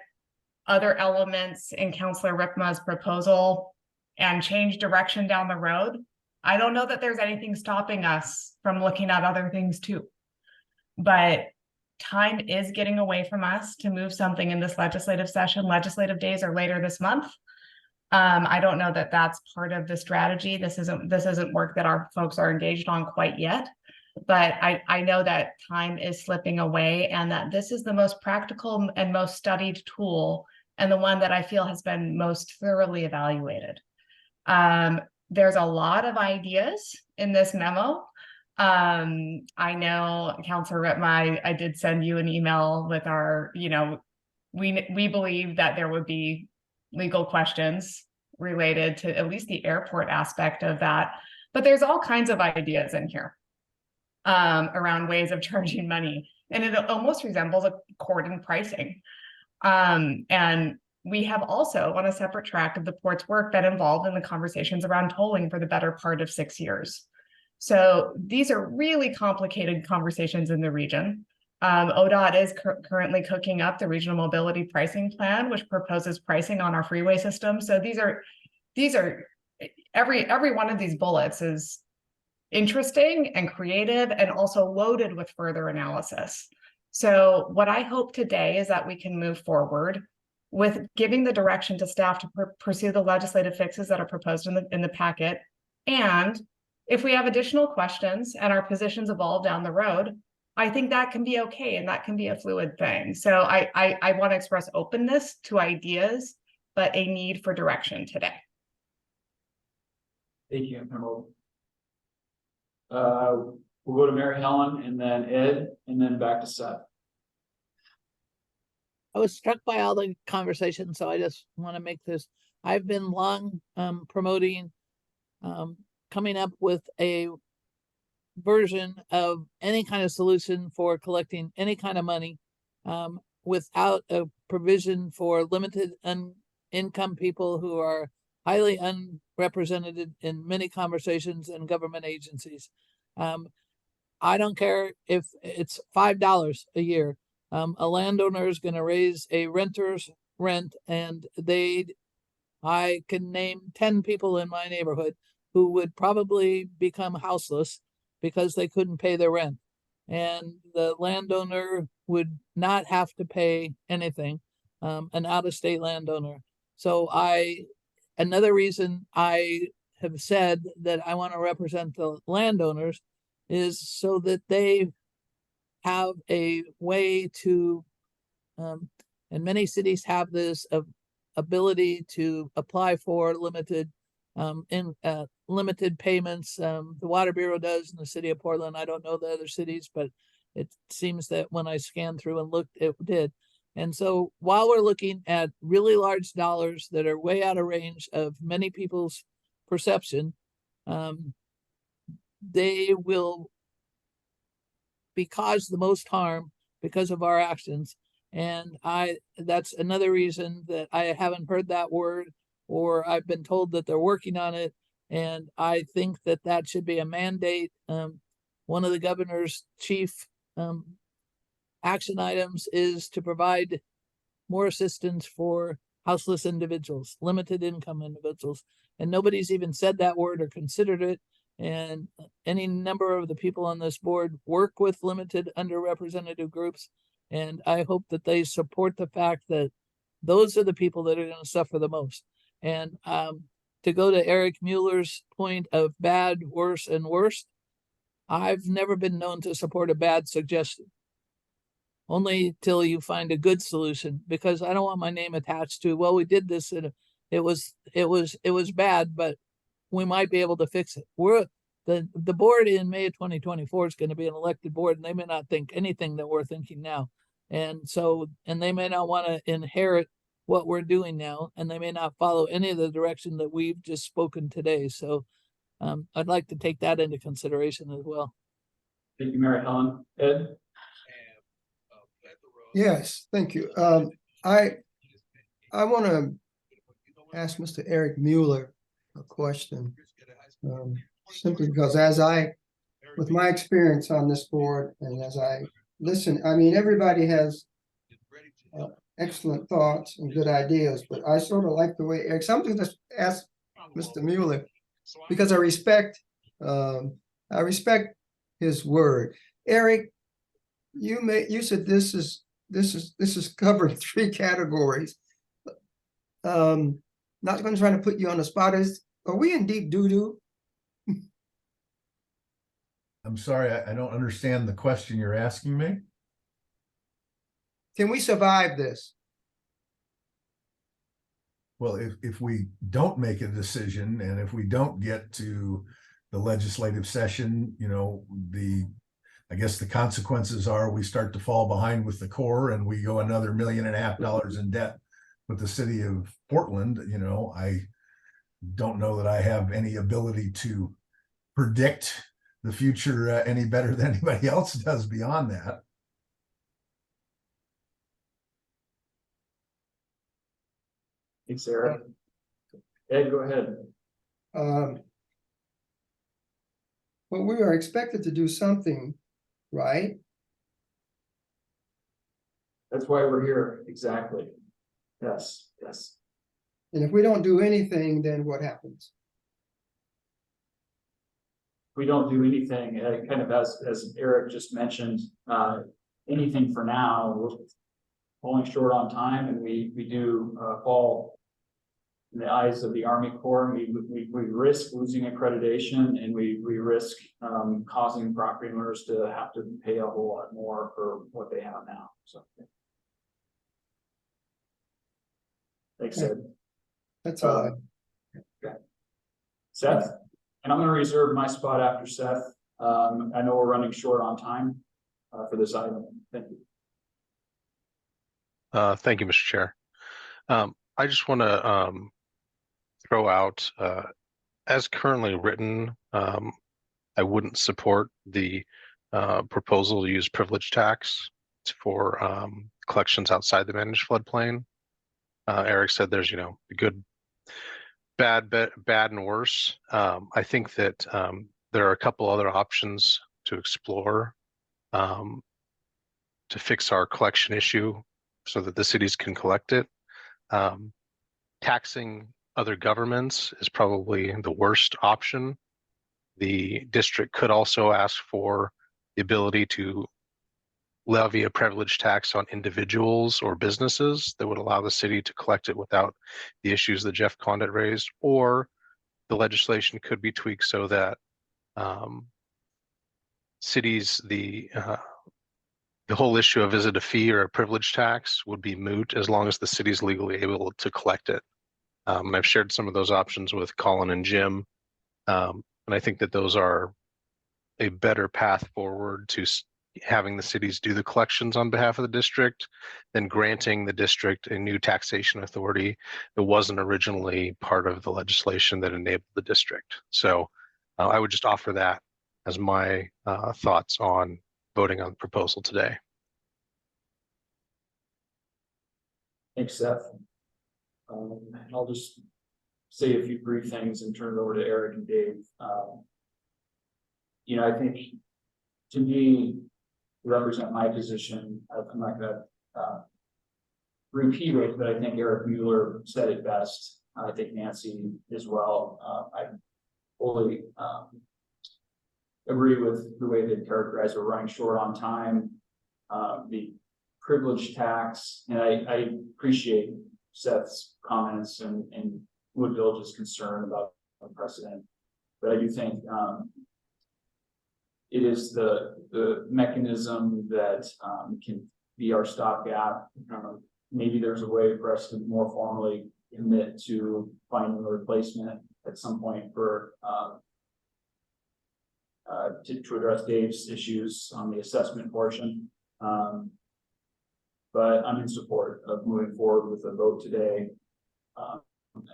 other elements in Councillor Ripma's proposal and change direction down the road, I don't know that there's anything stopping us from looking at other things too. But time is getting away from us to move something in this legislative session. Legislative days are later this month. I don't know that that's part of the strategy. This isn't work that our folks are engaged on quite yet. But I know that time is slipping away, and that this is the most practical and most studied tool, and the one that I feel has been most thoroughly evaluated. There's a lot of ideas in this memo. I know, Councilor Ripma, I did send you an email with our, we believe that there would be legal questions related to at least the airport aspect of that. But there's all kinds of ideas in here around ways of charging money. And it almost resembles a cordon pricing. And we have also, on a separate track of the port's work, been involved in the conversations around tolling for the better part of 6 years. So these are really complicated conversations in the region. ODOT is currently cooking up the regional mobility pricing plan, which proposes pricing on our freeway system. So these are every one of these bullets is interesting and creative and also loaded with further analysis. So what I hope today is that we can move forward with giving the direction to staff to pursue the legislative fixes that are proposed in the packet. And if we have additional questions and our positions evolve down the road, I think that can be okay, and that can be a fluid thing. So I want to express openness to ideas, but a need for direction today. Thank you, Emerald. We'll go to Mary Helen, and then Ed, and then back to Seth. I was struck by all the conversation, so I just want to make this. I've been long promoting coming up with a version of any kind of solution for collecting any kind of money without a provision for limited income people who are highly unrepresented in many conversations and government agencies. I don't care if it's $5 a year. A landowner is going to raise a renter's rent, and I can name 10 people in my neighborhood who would probably become houseless because they couldn't pay their rent. And the landowner would not have to pay anything, an out-of-state landowner. So another reason I have said that I want to represent the landowners is so that they have a way to, and many cities have this ability to apply for limited limited payments. The Water Bureau does in the city of Portland. I don't know the other cities, but It seems that when I scanned through and looked, it did. And so while we're looking at really large dollars that are way out of range of many people's perception, they will be caused the most harm because of our actions. And that's another reason that I haven't heard that word, or I've been told that they're working on it. And I think that that should be a mandate. One of the governor's chief action items is to provide more assistance for houseless individuals, limited income individuals. And nobody's even said that word or considered it. And any number of the people on this board work with limited underrepresented groups. And I hope that they support the fact that those are the people that are going to suffer the most. And to go to Eric Mueller's point of bad, worse, and worst, I've never been known to support a bad suggestion. Only till you find a good solution, because I don't want my name attached to, well, we did this and it was bad, but we might be able to fix it. The board in May of 2024 is going to be an elected board, and they may not think anything that we're thinking now. And so, and they may not want to inherit what we're doing now, and they may not follow any of the direction that we've just spoken today. So I'd like to take that into consideration as well. Thank you, Mary Helen. Ed? Yes, thank you. I want to ask Mr. Eric Mueller a question. Simply because with my experience on this board and as I listen, I mean, everybody has excellent thoughts and good ideas, but I sort of like the way Eric, something to ask Mr. Mueller, because I respect his word. Eric, you said this is covered 3 categories. Not going to try to put you on the spot. Are we in deep doo-doo? I'm sorry, I don't understand the question you're asking me. Can we survive this? Well, if we don't make a decision and if we don't get to the legislative session, you know, I guess the consequences are we start to fall behind with the core and we go another $1.5 million in debt with the city of Portland. You know, I don't know that I have any ability to predict the future any better than anybody else does beyond that. Thanks, Eric. Ed, go ahead. Well, we are expected to do something, right? That's why we're here. Exactly. Yes, yes. And if we don't do anything, then what happens? If we don't do anything, kind of as Eric just mentioned, anything for now, we're falling short on time, and we do fall in the eyes of the Army Corps. We risk losing accreditation, and we risk causing property owners to have to pay a whole lot more for what they have now. So, thanks, Ed. That's all. Okay. Seth, and I'm going to reserve my spot after Seth. I know we're running short on time for this item. Thank you. Thank you, Mr. Chair. I just want to throw out, as currently written, I wouldn't support the proposal to use privilege tax for collections outside the managed floodplain. Eric said there's, you know, good, bad, and worse. I think that there are a couple other options to explore to fix our collection issue so that the cities can collect it. Taxing other governments is probably the worst option. The district could also ask for the ability to levy a privilege tax on individuals or businesses that would allow the city to collect it without the issues that Jeff Condit raised, or the legislation could be tweaked so that cities, the whole issue of is it a fee or a privilege tax would be moot as long as the city is legally able to collect it. And I've shared some of those options with Colin and Jim, and I think that those are a better path forward to having the cities do the collections on behalf of the district, then granting the district a new taxation authority that wasn't originally part of the legislation that enabled the district. So I would just offer that as my thoughts on voting on the proposal today. Thanks, Seth. I'll just say a few brief things and turn it over to Eric and Dave. You know, I think to me, to represent my position, I'm not going to repeat it, but I think Eric Mueller said it best. I think Nancy as well. I fully agree with the way they characterize we're running short on time. The privilege tax, and I appreciate Seth's comments and Wood Village's concern about the precedent, but I do think it is the mechanism that can be our stopgap. Maybe there's a way for us to more formally commit to finding a replacement at some point for to address Dave's issues on the assessment portion. But I'm in support of moving forward with a vote today,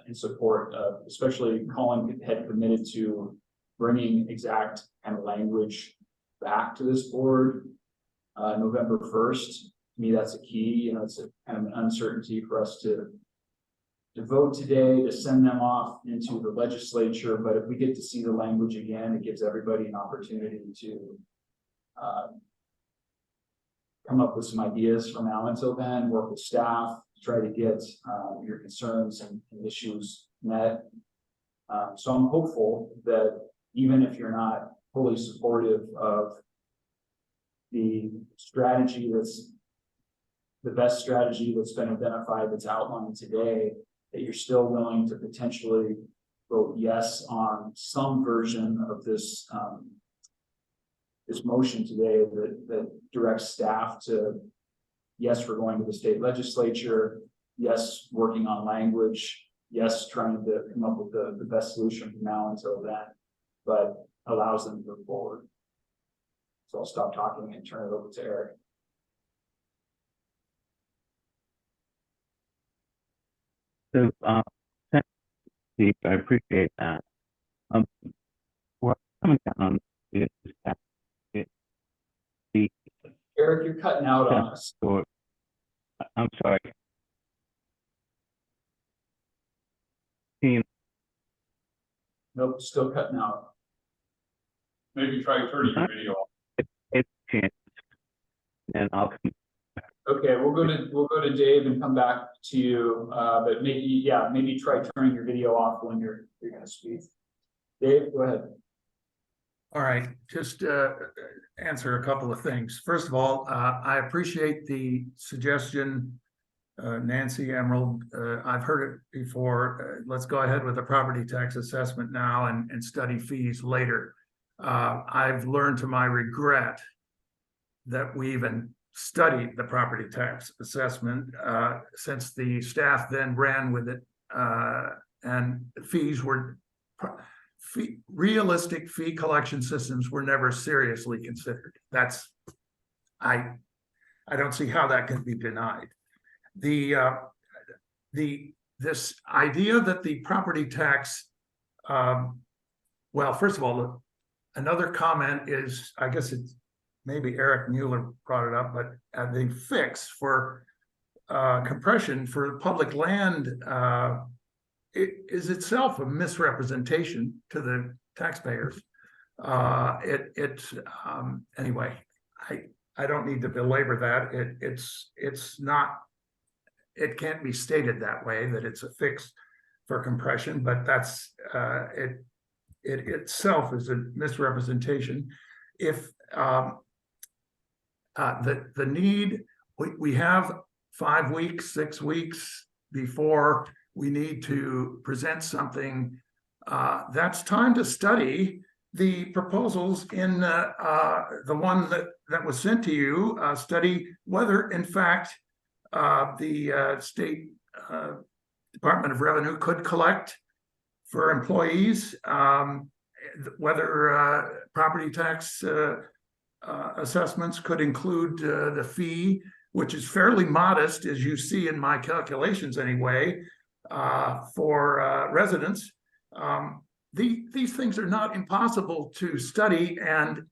in support of, especially Colin had committed to bringing exact kind of language back to this board November 1st. To me, that's a key. You know, it's a kind of an uncertainty for us to vote today, to send them off into the legislature. But if we get to see the language again, it gives everybody an opportunity to come up with some ideas from now until then, work with staff, try to get your concerns and issues met. So I'm hopeful that even if you're not fully supportive of the strategy that's the best strategy that's been identified, that's outlined today, that you're still willing to potentially vote yes on some version of this this motion today that directs staff to, yes, we're going to the state legislature, yes, working on language, yes, trying to come up with the best solution from now until then, but allows them to move forward. So I'll stop talking and turn it over to Eric. So, thanks, Steve. I appreciate that. What I'm coming down is that Eric, you're cutting out on us. I'm sorry. Nope, still cutting out. Maybe try turning your video off. It's a chance, and I'll come. Okay, we'll go to Dave and come back to you. But maybe try turning your video off when you're going to speak. Dave, go ahead. All right, just answer a couple of things. First of all, I appreciate the suggestion, Nancy, Emerald. I've heard it before. Let's go ahead with the property tax assessment now and study fees later. I've learned to my regret that we even studied the property tax assessment since the staff then ran with it, and fees were realistic fee collection systems were never seriously considered. That's I don't see how that can be denied. This idea that the property tax, well, first of all, another comment is, I guess it's maybe Eric Mueller brought it up, but the fix for compression for public land it is itself a misrepresentation to the taxpayers. Anyway, I don't need to belabor that. It's not, it can't be stated that way, that it's a fix for compression, but that's it itself is a misrepresentation. If the need, we have 5 weeks, 6 weeks before we need to present something, that's time to study the proposals in the one that was sent to you, study whether in fact the state Department of Revenue could collect for employees, whether property tax assessments could include the fee, which is fairly modest, as you see in my calculations anyway, for residents. These things are not impossible to study and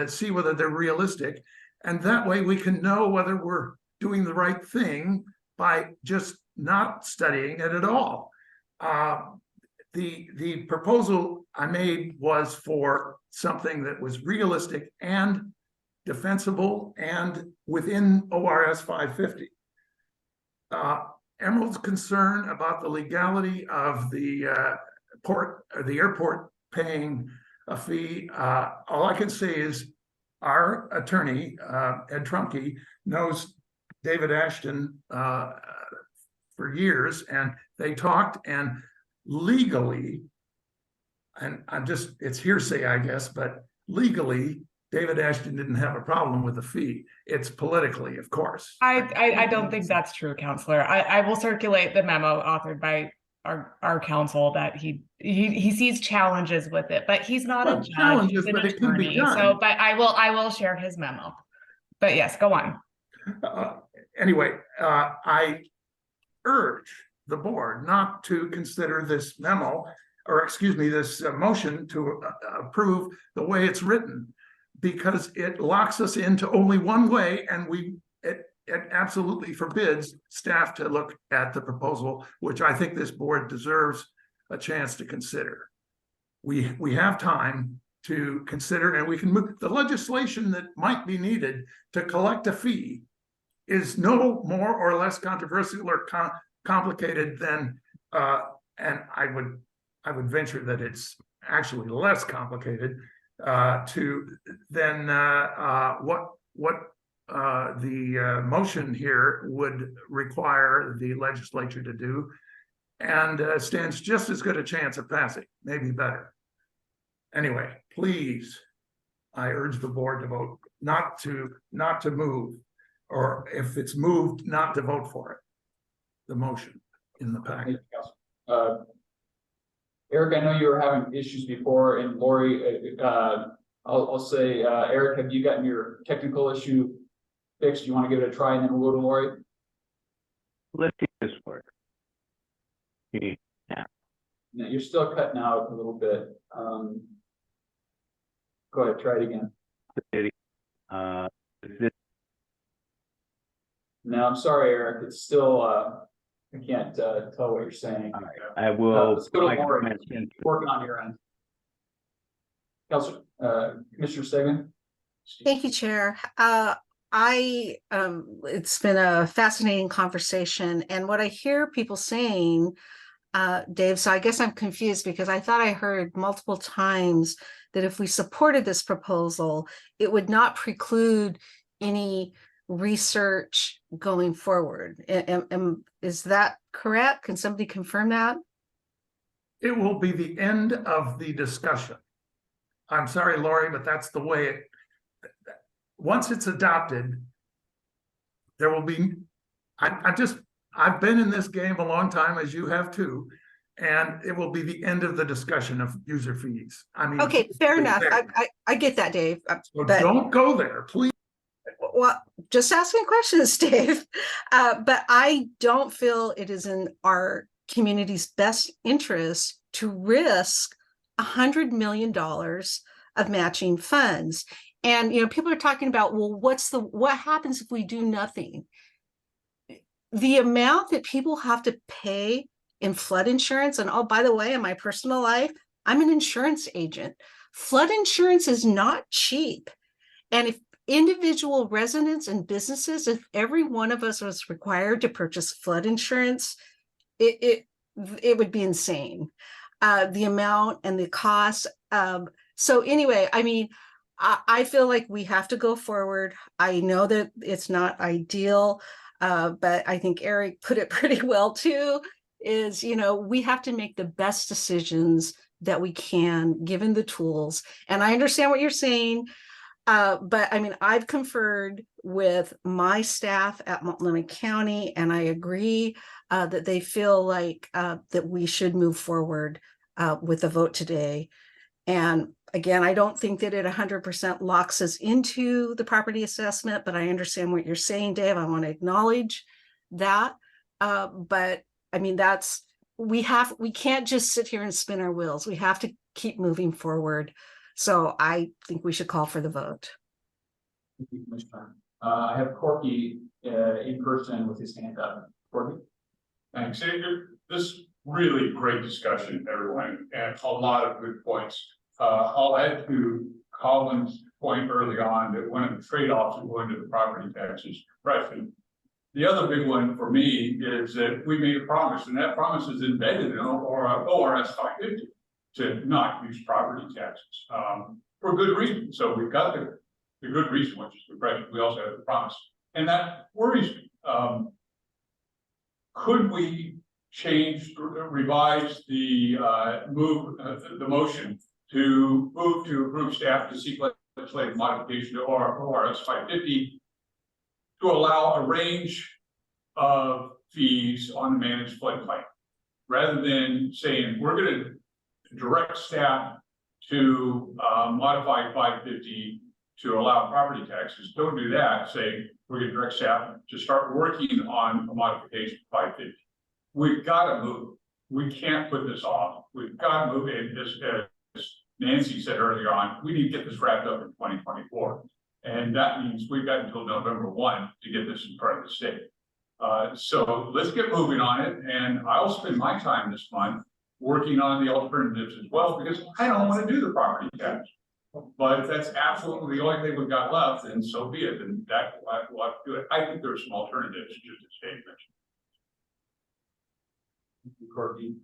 see whether they're realistic. And that way we can know whether we're doing the right thing by just not studying it at all. The proposal I made was for something that was realistic and defensible and within ORS 550. Emerald's concern about the legality of the airport paying a fee. All I can say is our attorney, Ed Trumke, knows David Ashton for years, and they talked, and legally, and it's hearsay, I guess, but legally, David Ashton didn't have a problem with the fee. It's politically, of course. I don't think that's true, Counselor. I will circulate the memo authored by our counsel that he sees challenges with it, but he's not a judge. Challenges, He's an but it can be attorney. done. So, but I will share his memo. But yes, go on. Anyway, I urge the board not to consider this memo, or excuse me, this motion to approve the way it's written, because it locks us into only one way, and it absolutely forbids staff to look at the proposal, which I think this board deserves a chance to consider. We have time to consider, and we can move. The legislation that might be needed to collect a fee is no more or less controversial or complicated than, and I would venture that it's actually less complicated than what the motion here would require the legislature to do, and stands just as good a chance of passing, maybe better. Anyway, please, I urge the board to vote not to move, or if it's moved, not to vote for it. The motion in the packet. Eric, I know you were having issues before, and Lori, I'll say, Eric, have you gotten your technical issue fixed? You want to give it a try, and then we'll go to Lori? Let's see this work. Yeah. No, you're still cutting out a little bit. Go ahead, try it again. No, I'm sorry, Eric. It's still, I can't tell what you're saying. All right. I will. Let's go to Lori. Working on your end. Councilor, Commissioner Stegman. Thank you, Chair. It's been a fascinating conversation, and what I hear people saying, Dave, so I guess I'm confused because I thought I heard multiple times that if we supported this proposal, it would not preclude any research going forward. Is that correct? Can somebody confirm that? It will be the end of the discussion. I'm sorry, Lori, but that's the way it, once it's adopted, there will be, I've been in this game a long time, as you have too, and it will be the end of the discussion of user fees. I mean, okay, fair enough. I get that, Dave. So don't go there, please. Well, just asking questions, Dave. But I don't feel it is in our community's best interest to risk $100 million of matching funds. And, people are talking about, well, what happens if we do nothing? The amount that people have to pay in flood insurance, and oh, by the way, in my personal life, I'm an insurance agent. Flood insurance is not cheap. And if individual residents and businesses, if every one of us was required to purchase flood insurance, it would be insane. The amount and the cost. So anyway, I mean, I feel like we have to go forward. I know that it's not ideal, but I think Eric put it pretty well too, is, we have to make the best decisions that we can, given the tools. And I understand what you're saying, but I mean, I've conferred with my staff at Multnomah County, and I agree that they feel like that we should move forward with the vote today. And again, I don't think that it 100% locks us into the property assessment, but I understand what you're saying, Dave. I want to acknowledge that. But I mean, we can't just sit here and spin our wheels. We have to keep moving forward. So I think we should call for the vote. Thank you, Commissioner. I have Corky in person with his hand up. Corky? Thanks. This really great discussion, everyone, and a lot of good points. I'll add to Colin's point early on that one of the trade-offs of going to the property taxes suppression. The other big one for me is that we made a promise, and that promise is embedded in ORS 550 to not use property taxes for good reason. So we've got the good reason, which is suppression. We also have the promise, and that worries me. Could we revise the the motion to move to approve staff to seek legislative modification to ORS 550 to allow a range of fees on the managed floodplain, rather than saying we're going to direct staff to modify 550 to allow property taxes? Don't do that. Say we're going to direct staff to start working on a modification of 550. We've got to move. We can't put this off. We've got to move in. As Nancy said earlier on, we need to get this wrapped up in 2024. And that means we've got until November 1 to get this in front of the state. So let's get moving on it. And I'll spend my time this month working on the alternatives as well, because I don't want to do the property tax. But if that's absolutely the only thing we've got left, then so be it. And that we'll have to do it. I think there's some alternatives, just as Dave mentioned. Thank you, Corky.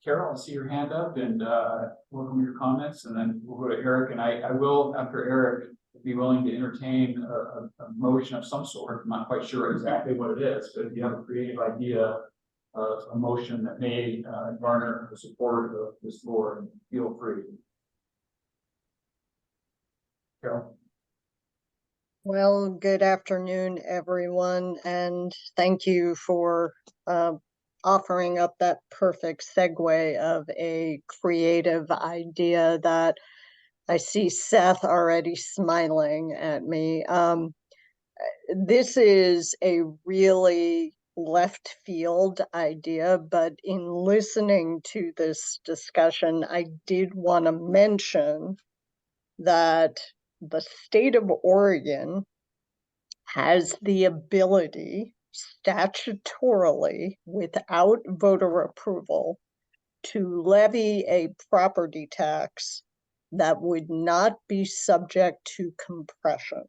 Carol, I see your hand up, and welcome your comments, and then we'll go to Eric. And I will, after Eric, be willing to entertain a motion of some sort. I'm not quite sure exactly what it is, but if you have a creative idea of a motion that may garner the support of this board, feel free. Carol? Well, good afternoon, everyone, and thank you for offering up that perfect segue of a creative idea that I see Seth already smiling at me. This is a really left field idea, but in listening to this discussion, I did want to mention that the state of Oregon has the ability statutorily, without voter approval, to levy a property tax that would not be subject to compression.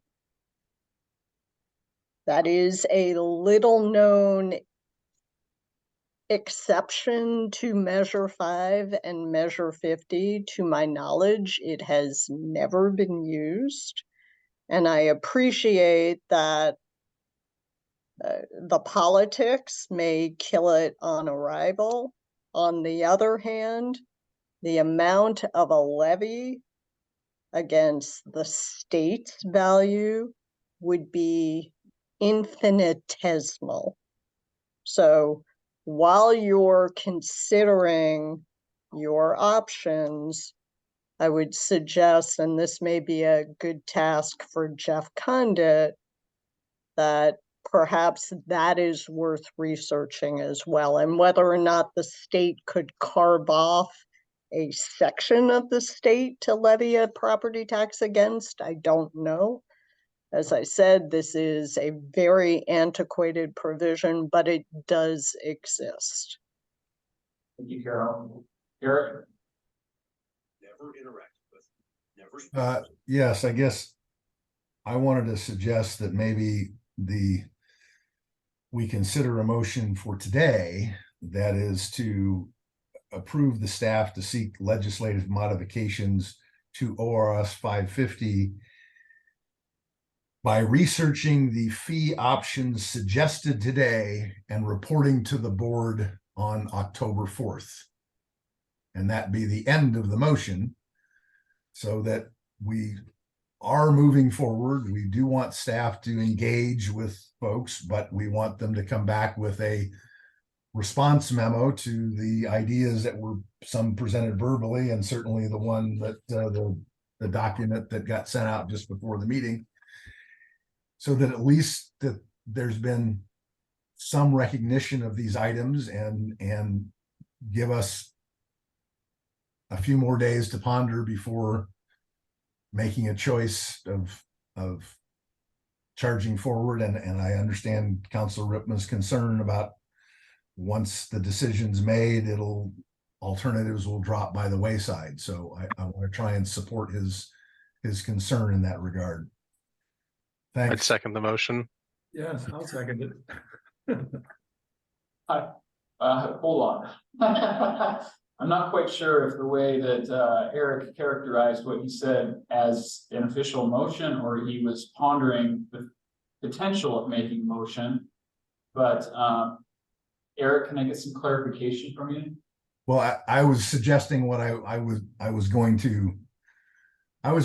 That is a little known exception to Measure 5 and Measure 50. To my knowledge, it has never been used. And I appreciate that the politics may kill it on arrival. On the other hand, the amount of a levy against the state's value would be infinitesimal. So while you're considering your options, I would suggest, and this may be a good task for Jeff Condit, that perhaps that is worth researching as well. And whether or not the state could carve off a section of the state to levy a property tax against, I don't know. As I said, this is a very antiquated provision, but it does exist. Thank you, Carol. Eric? Never interact with, never. Yes, I guess I wanted to suggest that maybe we consider a motion for today, that is to approve the staff to seek legislative modifications to ORS 550 by researching the fee options suggested today and reporting to the board on October 4th. And that be the end of the motion, so that we are moving forward. We do want staff to engage with folks, but we want them to come back with a response memo to the ideas that were some presented verbally, and certainly the one that the document that got sent out just before the meeting, so that at least that there's been some recognition of these items, and give us a few more days to ponder before making a choice of charging forward. And I understand Councilor Ripman's concern about once the decision's made, alternatives will drop by the wayside. So I want to try and support his concern in that regard. Thanks. I'd second the motion. Yes, I'll second it. Hold on. I'm not quite sure if the way that Eric characterized what he said as an official motion, or he was pondering the potential of making a motion. But Eric, can I get some clarification from you? Well, I was suggesting what I was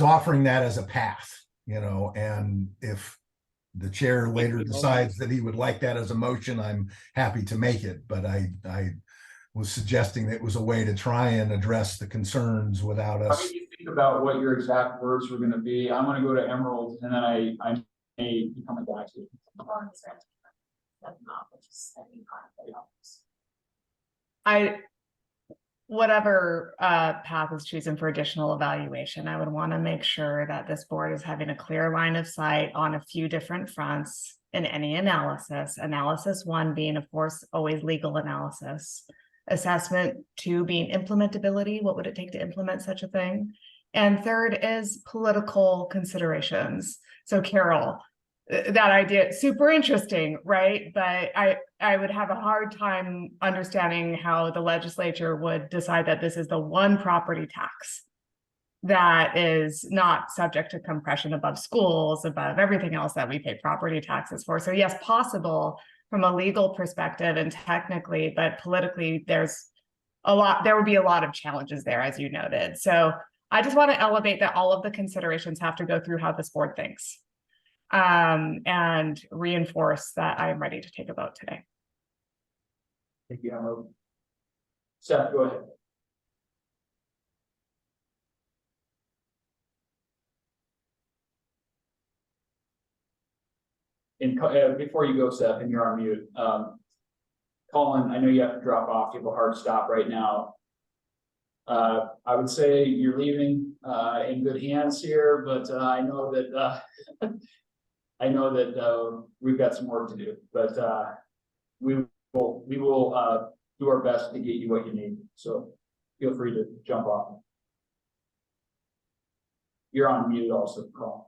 offering that as a path, and if the chair later decides that he would like that as a motion, I'm happy to make it. But I was suggesting that it was a way to try and address the concerns without us. How do you think about what your exact words were going to be? I'm going to go to Emerald, and then I may be coming back to you. Whatever path is chosen for additional evaluation, I would want to make sure that this board is having a clear line of sight on a few different fronts in any analysis. Analysis 1 being, of course, always legal analysis. Assessment 2 being implementability. What would it take to implement such a thing? And third is political considerations. So Carol, that idea, super interesting, right? But I would have a hard time understanding how the legislature would decide that this is the one property tax that is not subject to compression above schools, above everything else that we pay property taxes for. So yes, possible from a legal perspective and technically, but politically there would be a lot of challenges there, as you noted. So I just want to elevate that all of the considerations have to go through how this board thinks. And reinforce that I'm ready to take a vote today. Thank you, Emerald. Seth, go ahead. And before you go, Seth, and you're on mute, Colin, I know you have to drop off. You have a hard stop right now. I would say you're leaving in good hands here, but I know that we've got some work to do, but we will do our best to get you what you need. So feel free to jump off. You're on mute also, Colin.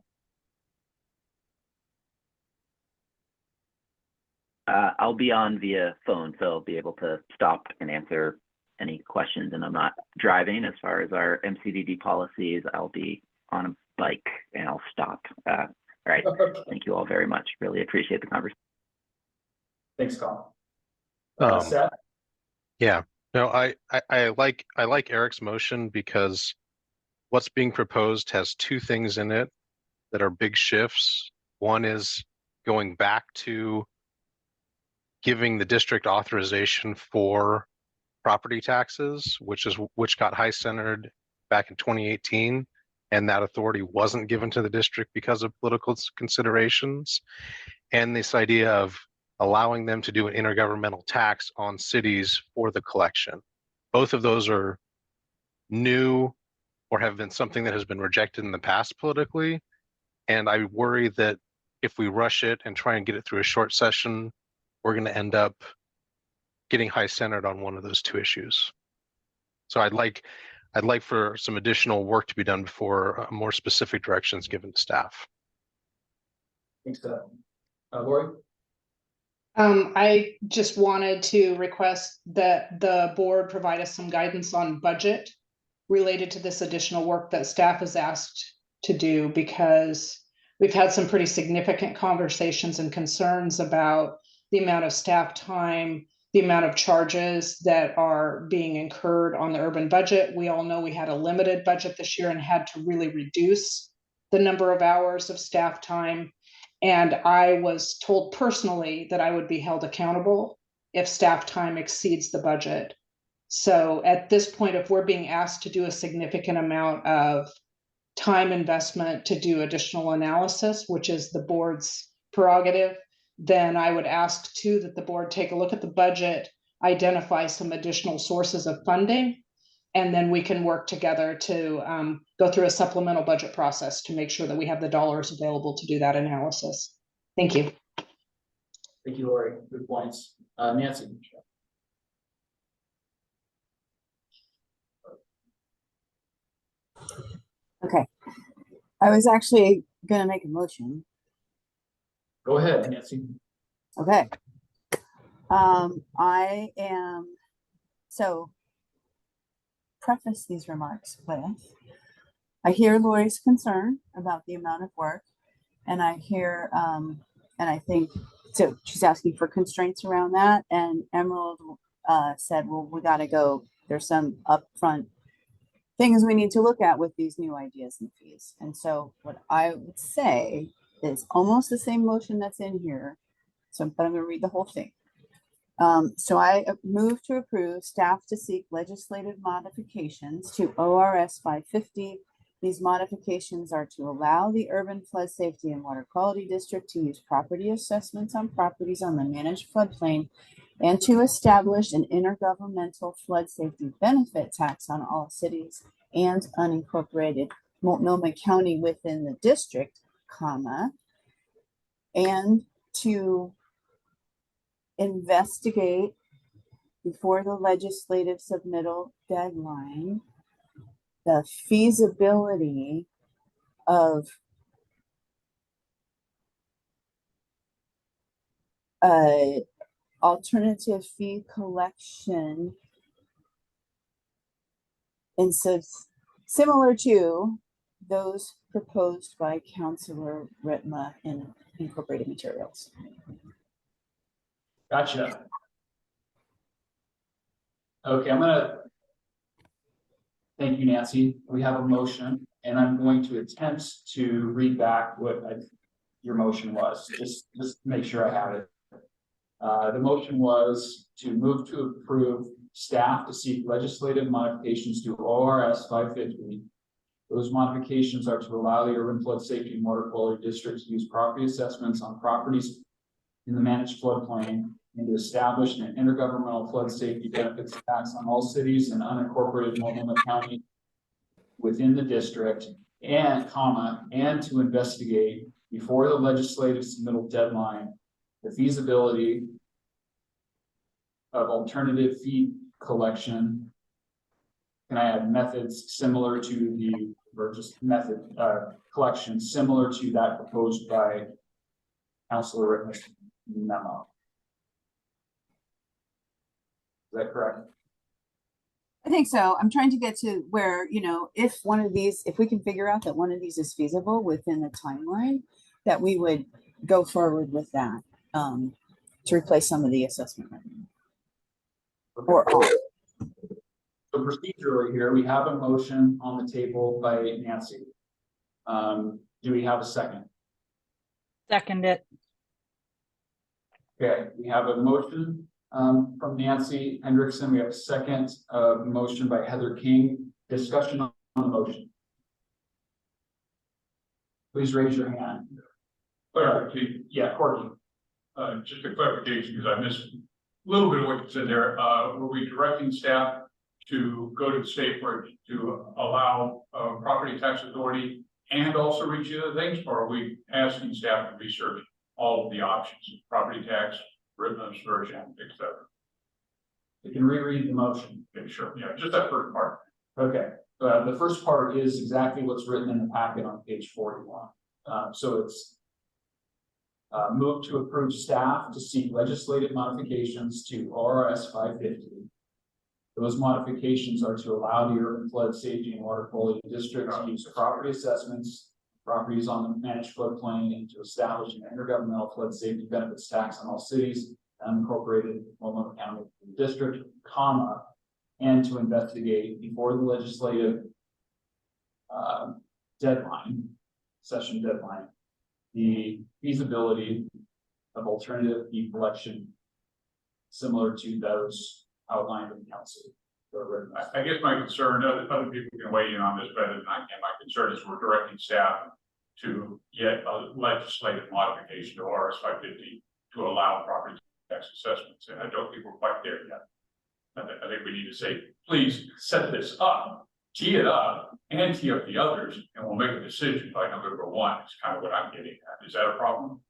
I'll be on via phone, so I'll be able to stop and answer any questions, and I'm not driving. As far as our MCDD policies, I'll be on a bike and I'll stop. All right. Thank you all very much. Really appreciate the conversation. Thanks, Colin. Seth? Yeah, no, I like Eric's motion because what's being proposed has two things in it that are big shifts. One is going back to giving the district authorization for property taxes, which got high centered back in 2018, and that authority wasn't given to the district because of political considerations. And this idea of allowing them to do an intergovernmental tax on cities for the collection. Both of those are new or have been something that has been rejected in the past politically. And I worry that if we rush it and try and get it through a short session, we're going to end up getting high centered on one of those two issues. So I'd like for some additional work to be done before more specific directions given to staff. Thanks, Lori? I just wanted to request that the board provide us some guidance on budget related to this additional work that staff is asked to do, because we've had some pretty significant conversations and concerns about the amount of staff time, the amount of charges that are being incurred on the urban budget. We all know we had a limited budget this year and had to really reduce the number of hours of staff time. And I was told personally that I would be held accountable if staff time exceeds the budget. So at this point, if we're being asked to do a significant amount of time investment to do additional analysis, which is the board's prerogative, then I would ask too that the board take a look at the budget, identify some additional sources of funding, and then we can work together to go through a supplemental budget process to make sure that we have the dollars available to do that analysis. Thank you. Thank you, Lori. Good points. Nancy. Okay. I was actually gonna make a motion. Go ahead, Nancy. Okay. I am, so preface these remarks with, I hear Lori's concern about the amount of work, and I hear, and I think, so she's asking for constraints around that, and Emerald said, well, we gotta go, there's some upfront things we need to look at with these new ideas and fees. And so what I would say is almost the same motion that's in here. So, but I'm gonna read the whole thing. So I move to approve staff to seek legislative modifications to ORS 550. These modifications are to allow the Urban Flood Safety and Water Quality District to use property assessments on properties on the managed floodplain and to establish an intergovernmental flood safety benefit tax on all cities and unincorporated Multnomah County within the district, comma, and to investigate before the legislative submittal deadline the feasibility of alternative fee collection and similar to those proposed by Councilor Ritma in incorporated materials. Gotcha. Okay, I'm gonna thank you, Nancy. We have a motion, and I'm going to attempt to read back what your motion was, just to make sure I have it. The motion was to move to approve staff to seek legislative modifications to ORS 550. Those modifications are to allow the Urban Flood Safety and Water Quality District to use property assessments on properties in the managed floodplain and to establish an intergovernmental flood safety benefits tax on all cities and unincorporated Multnomah County within the district, and comma, and to investigate before the legislative submittal deadline the feasibility of alternative fee collection. Can I add methods similar to the, or just method collection similar to that proposed by Councilor Ritma's memo? Is that correct? I think so. I'm trying to get to where, you know, if one of these, if we can figure out that one of these is feasible within the timeline, that we would go forward with that to replace some of the assessment revenue. Okay. Or so procedurally here, we have a motion on the table by Nancy. Do we have a second? Second it. Okay, we have a motion from Nancy Hendrickson. We have a second motion by Heather King. Discussion on the motion. Please raise your hand. Yeah, Courtney. Just a clarification, because I missed a little bit of what you said there. Were we directing staff to go to the state for to allow property tax authority and also reach other things, or are we asking staff to research all of the options, property tax, Ritma's version, etc.? You can reread the motion. Okay, sure. Yeah, just that first part. Okay. The first part is exactly what's written in the packet on page 41. So it's move to approve staff to seek legislative modifications to ORS 550. Those modifications are to allow the Urban Flood Safety and Water Quality District to use property assessments, properties on the managed floodplain, and to establish an intergovernmental flood safety benefits tax on all cities unincorporated Multnomah County District, comma, and to investigate before the legislative session deadline, the feasibility of alternative fee collection similar to those outlined in council. I guess my concern, other people can weigh in on this better than I can. My concern is we're directing staff to yet a legislative modification to RS 550 to allow property tax assessments, and I don't think we're quite there yet. I think we need to say, please set this up, tee it up, and tee up the others, and we'll make a decision by November 1. Is kind of what I'm getting at. Is that a problem?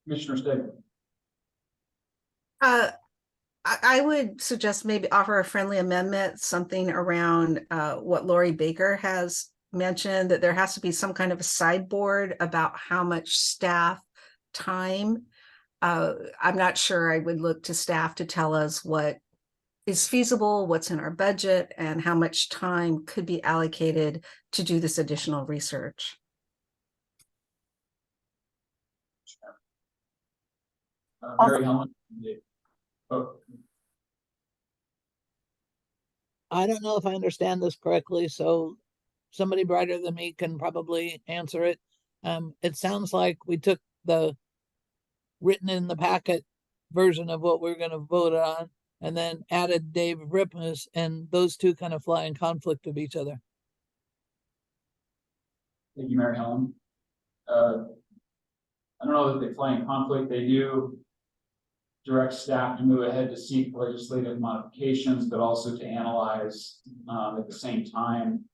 Commissioner Stegman. I would suggest maybe offer a friendly amendment, something around what Lori Baker has mentioned, that there has to be some kind of a sideboard about how much staff time. I'm not sure. I would look to staff to tell us what is feasible, what's in our budget, and how much time could be allocated to do this additional research. Mary Helen. Oh. I don't know if I understand this correctly, so somebody brighter than me can probably answer it. It sounds like we took the written in the packet version of what we're going to vote on and then added Dave Ripmus, and those two kind of fly in conflict of each other. Thank you, Mary Helen. I don't know that they fly in conflict. They do direct staff to move ahead to seek legislative modifications, but also to analyze at the same time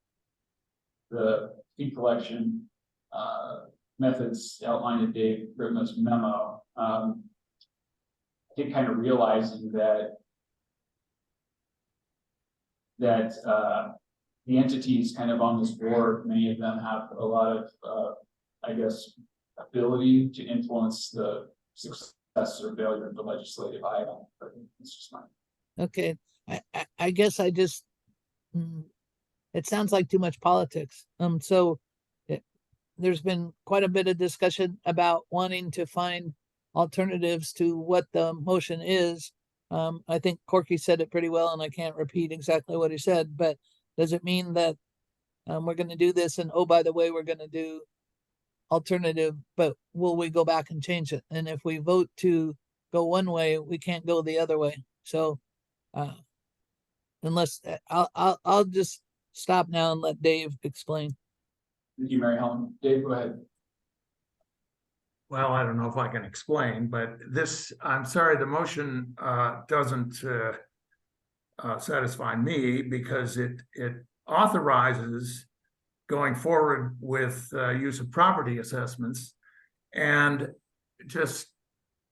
the fee collection methods outlined in Dave Ripmus' memo. I think kind of realizing that the entities kind of on this board, many of them have a lot of, I guess, ability to influence the success or failure of the legislative item, but it's just mine. Okay, I guess I just, it sounds like too much politics. There's been quite a bit of discussion about wanting to find alternatives to what the motion is. I think Corky said it pretty well, and I can't repeat exactly what he said, but does it mean that we're going to do this and, oh, by the way, we're going to do alternative, but will we go back and change it? And if we vote to go one way, we can't go the other way. So unless I'll just stop now and let Dave explain. Thank you, Mary Helen. Dave, go ahead. Well, I don't know if I can explain, but this, I'm sorry, the motion doesn't satisfy me, because it authorizes going forward with use of property assessments, and just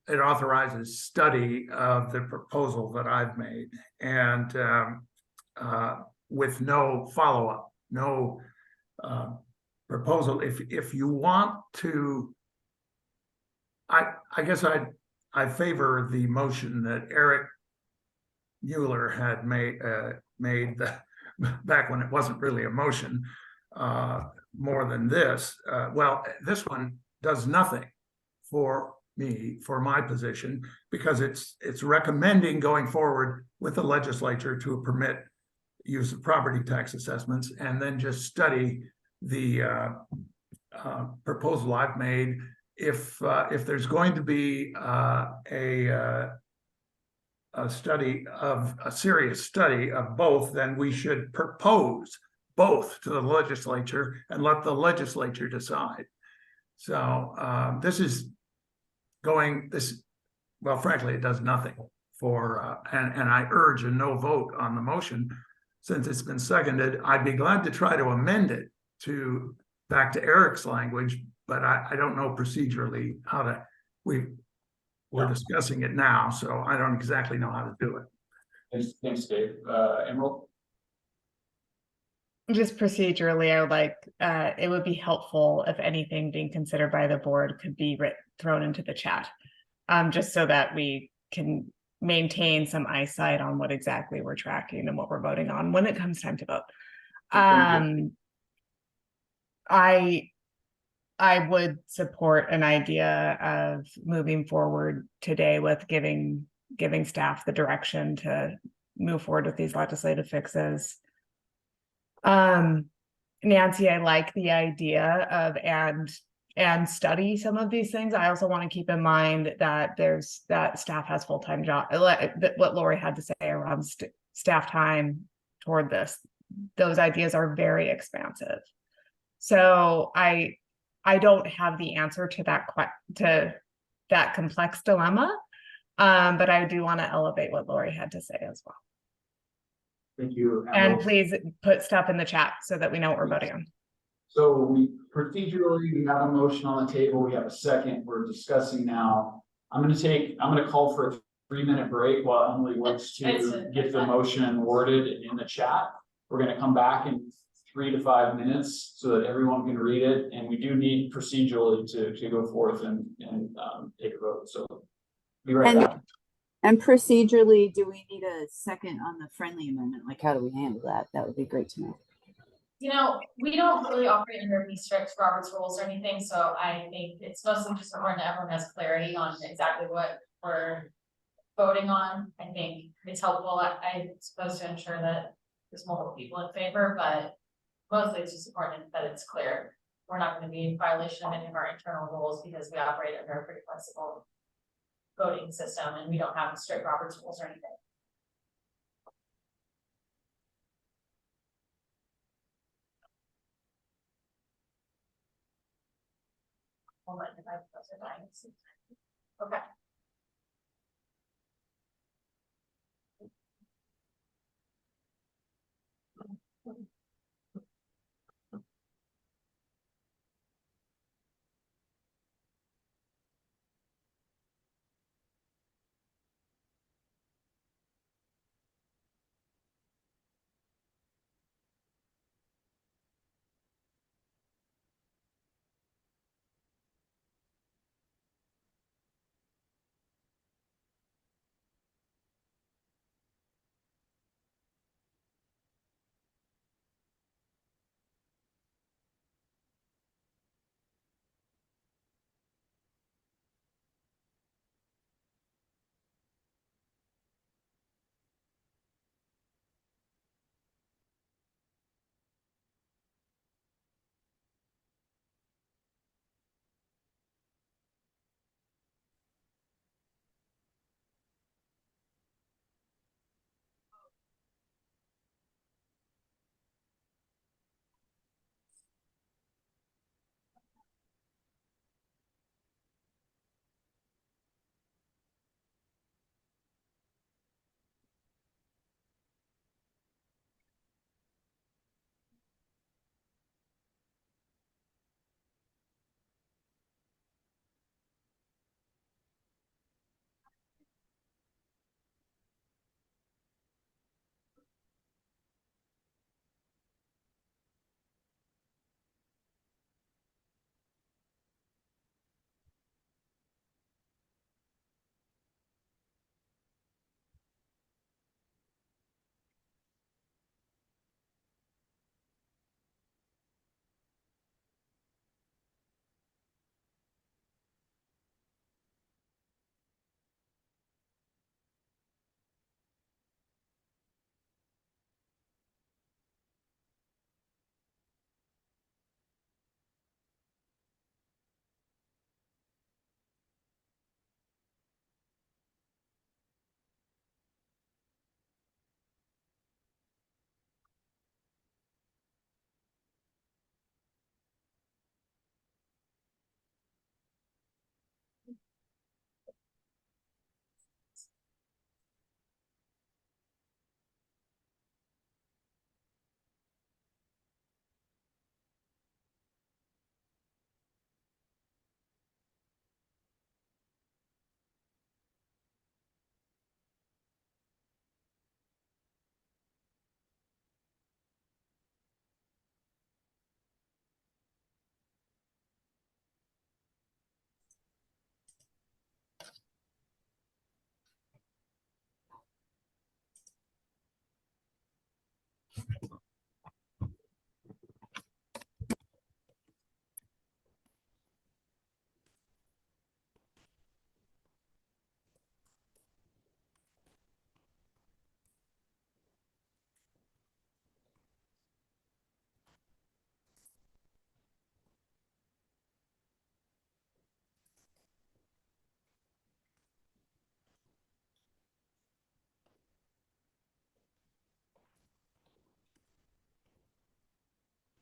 it authorizes study of the proposal that I've made, and with no follow-up, no proposal. If you want to, I guess I favor the motion that Eric Mueller had made back when it wasn't really a motion. More than this, well, this one does nothing for me, for my position, because it's recommending going forward with the legislature to permit use of property tax assessments, and then just study the proposal I've made. If there's going to be a serious study of both, then we should propose both to the legislature and let the legislature decide. So well, frankly, it does nothing for, and I urge a no vote on the motion. Since it's been seconded, I'd be glad to try to amend it back to Eric's language, but I don't know procedurally how to, we're discussing it now, so I don't exactly know how to do it. Thanks, Dave. Emerald? Just procedurally, I would like, it would be helpful if anything being considered by the board could be thrown into the chat, just so that we can maintain some eyesight on what exactly we're tracking and what we're voting on when it comes time to vote. I would support an idea of moving forward today with giving staff the direction to move forward with these legislative fixes. Nancy, I like the idea of, and and study some of these things. I also want to keep in mind that that staff has full-time job, what Lori had to say around staff time toward this. Those ideas are very expansive. So I don't have the answer to that complex dilemma. But I do want to elevate what Lori had to say as well. Thank you. And please put stuff in the chat so that we know what we're voting on. So procedurally, we have a motion on the table. We have a second. We're discussing now. I'm gonna call for a 3-minute break while Emily works to get the motion worded in the chat. We're gonna come back in 3 to 5 minutes so that everyone can read it. And we do need procedurally to go forth and take a vote. So be right back. And procedurally, do we need a second on the friendly amendment? Like, how do we handle that? That would be great to know. You know, we don't really operate under any strict Robert's rules or anything, so I think it's mostly just important that everyone has clarity on exactly what we're voting on. I think it's helpful. I'm supposed to ensure that there's multiple people in favor, but mostly it's just important that it's clear. We're not going to be in violation of any of our internal rules because we operate under a pretty flexible voting system and we don't have strict Robert's rules or anything. Hold on, if I press it, I can see. Okay.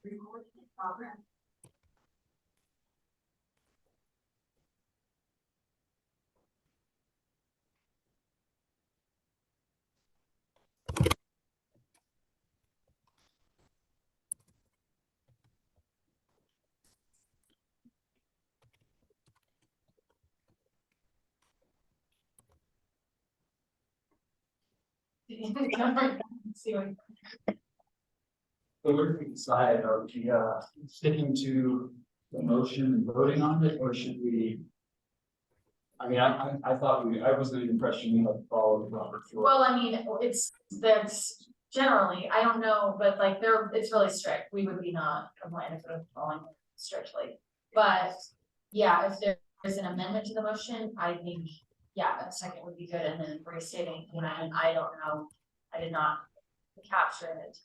So where do we decide, are we sticking to the motion and voting on it, or should we? I mean, I thought I was under the impression we had to follow Robert's rule. Well, I mean, that's generally, I don't know, but like it's really strict. We would be not compliant if we're following strictly. But yeah, if there is an amendment to the motion, I think, yeah, a second would be good. And then restating, and I don't know, I did not capture it.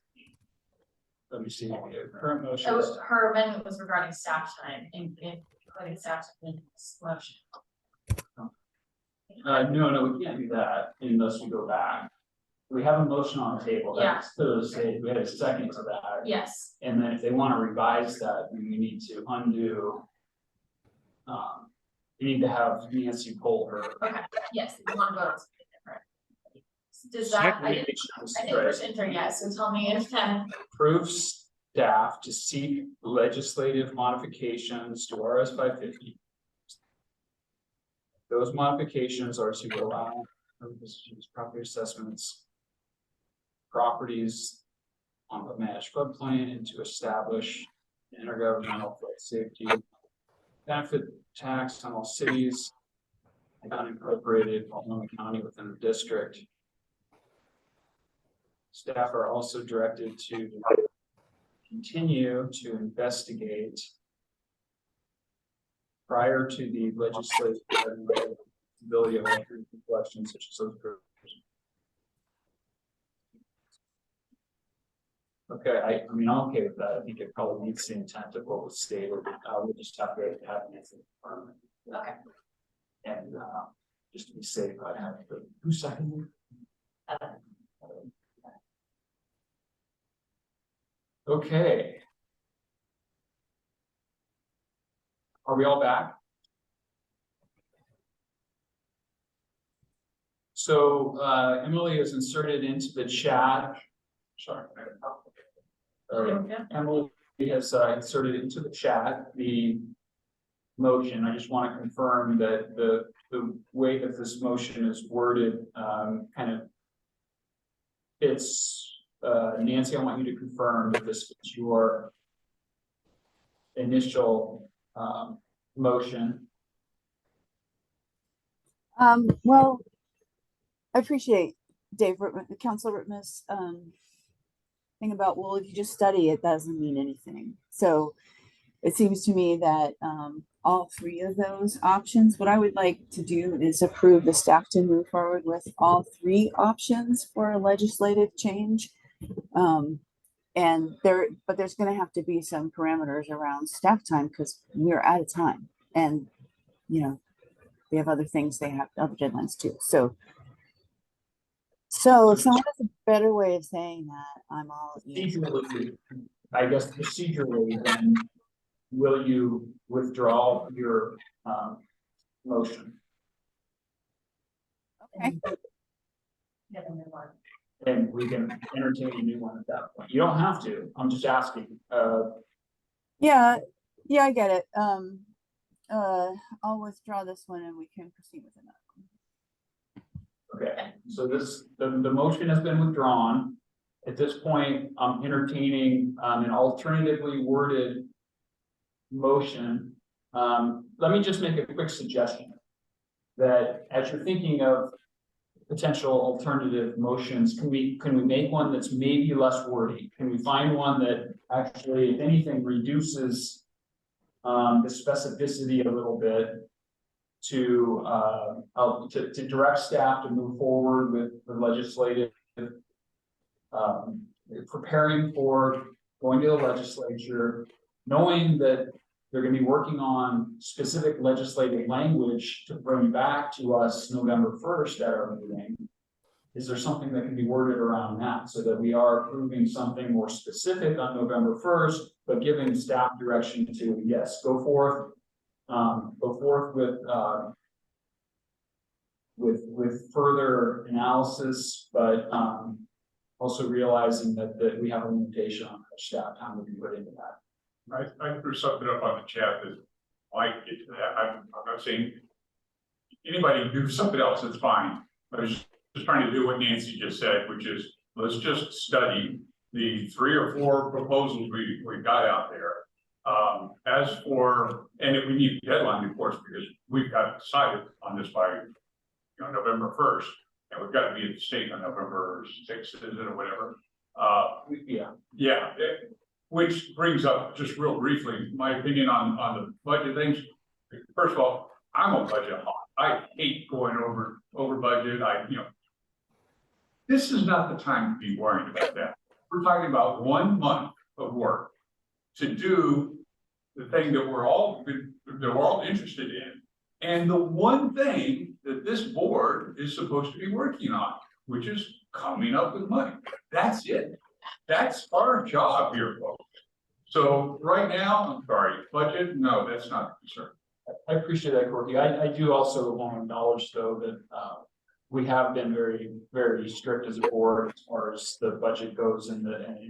Let me see, the current motion. Her amendment was regarding staff time, including staff time in this motion. No, we can't do that unless we go back. We have a motion on the table. That's to say we had a second to that. Yes. And then if they want to revise that, then we need to undo. We need to have Nancy pull her. Okay, yes, we want to vote. Does that, I didn't push enter yet, so tell me if then. Approve staff to seek legislative modifications to RS 550. Those modifications are to allow property assessments, properties on the managed floodplain, and to establish intergovernmental flood safety benefit tax on all cities and unincorporated Multnomah County within the district. Staff are also directed to continue to investigate prior to the legislative ability of entry questions such as those. Okay, I mean, I'm okay with that. I think it probably meets the intent of what was stated. We'll just have to have an answer. Okay. And just to be safe, I have to, who seconded? Okay. Are we all back? So Emily is inserted into the chat. Sorry. Emily has inserted into the chat the motion. I just want to confirm that the way that this motion is worded kind of fits. Nancy, I want you to confirm that this is your initial motion. Well, I appreciate Dave Council Rittman's thing about, well, if you just study it doesn't mean anything. So it seems to me that all three of those options, what I would like to do is approve the staff to move forward with all three options for a legislative change. But there's going to have to be some parameters around staff time because we're out of time, and you know they have other things, they have other deadlines too. So if someone has a better way of saying that, I'm all ears. I guess procedurally, then will you withdraw your motion? Okay. And we can entertain a new one at that point. You don't have to. I'm just asking. Yeah, I get it. I'll withdraw this one and we can proceed with another one. Okay, so the motion has been withdrawn. At this point, I'm entertaining an alternatively worded motion. Let me just make a quick suggestion that as you're thinking of potential alternative motions, can we make one that's maybe less wordy? Can we find one that actually, if anything, reduces the specificity a little bit to direct staff to move forward with the legislative, preparing for going to the legislature, knowing that they're going to be working on specific legislative language to bring back to us November 1st at our meeting. is there something that can be worded around that so that we are approving something more specific on November 1st, but giving staff direction to, yes, go forth with further analysis, but also realizing that we have a limitation on how much staff time would be put into that. I threw something up on the chat that might get to that. I'm not saying anybody do something else, that's fine. I was just trying to do what Nancy just said, which is let's just study the 3 or 4 proposals we got out there. As for, and if we need a deadline, of course, because we've got to decide on this by November 1st, and we've got to be at the state on November 6th, is it, or whatever? Yeah. Which brings up, just real briefly, my opinion on the budget things. First of all, I'm a budget hawk. I hate going over budget. This is not the time to be worried about that. We're talking about 1 month of work to do the thing that we're all interested in. And the one thing that this board is supposed to be working on, which is coming up with money. That's it. That's our job here, folks. So right now, I'm sorry, budget, no, that's not a concern. I appreciate that, Corky. I do also want to acknowledge, though, that we have been very, very strict as a board as far as the budget goes and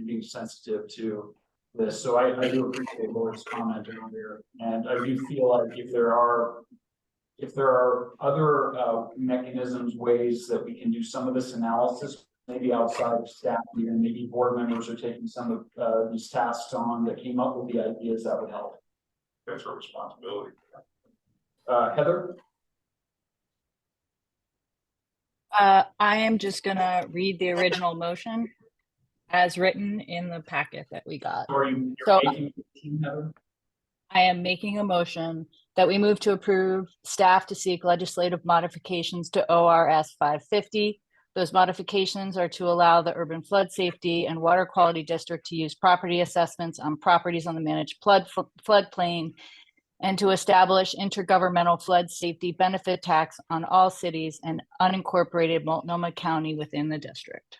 being sensitive to this. So I do appreciate Laura's comment earlier, and I do feel like if there are other mechanisms, ways that we can do some of this analysis, maybe outside of staff, even maybe board members are taking some of these tasks on that came up with the ideas, that would help. That's our responsibility. Heather? I am just gonna read the original motion as written in the packet that we got. So I am making a motion that we move to approve staff to seek legislative modifications to ORS 550. Those modifications are to allow the Urban Flood Safety and Water Quality District to use property assessments on properties on the managed floodplain, and to establish intergovernmental flood safety benefit tax on all cities and unincorporated Multnomah County within the district.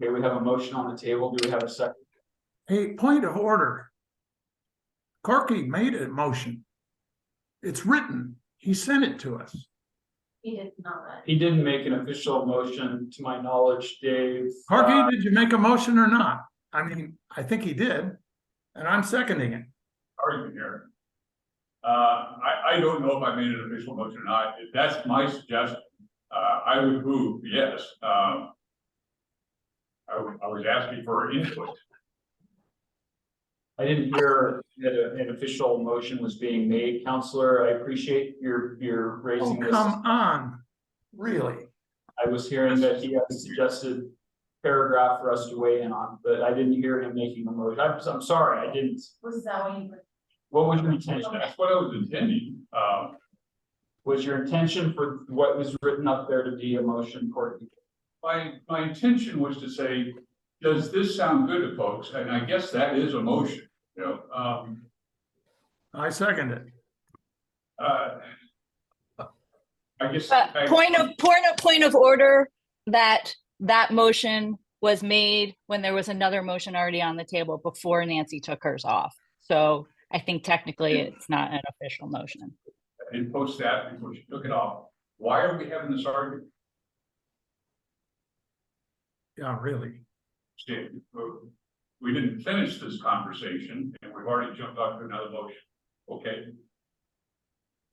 Okay, we have a motion on the table. Do we have a second? Hey, point of order. Corky made a motion. It's written. He sent it to us. He did not. He didn't make an official motion, to my knowledge, Dave. Corky, did you make a motion or not? I mean, I think he did, and I'm seconding it. Argument here. I don't know if I made an official motion or not. If that's my suggestion, I would move yes. I was asking for input. I didn't hear that an official motion was being made, Counselor. I appreciate your raising this. Come on, really? I was hearing that he had a suggested paragraph for us to weigh in on, but I didn't hear him making a motion. I'm sorry, I didn't. Was that what you were? What was your intention? That's what I was intending. Was your intention for what was written up there to be a motion, Courtney? My intention was to say, does this sound good to folks? And I guess that is a motion, I second it. I guess. Point of order, that motion was made when there was another motion already on the table before Nancy took hers off. So I think technically it's not an official motion. I didn't post that before she took it off. Why are we having this argument? Yeah, really. We didn't finish this conversation and we've already jumped on to another motion. Okay.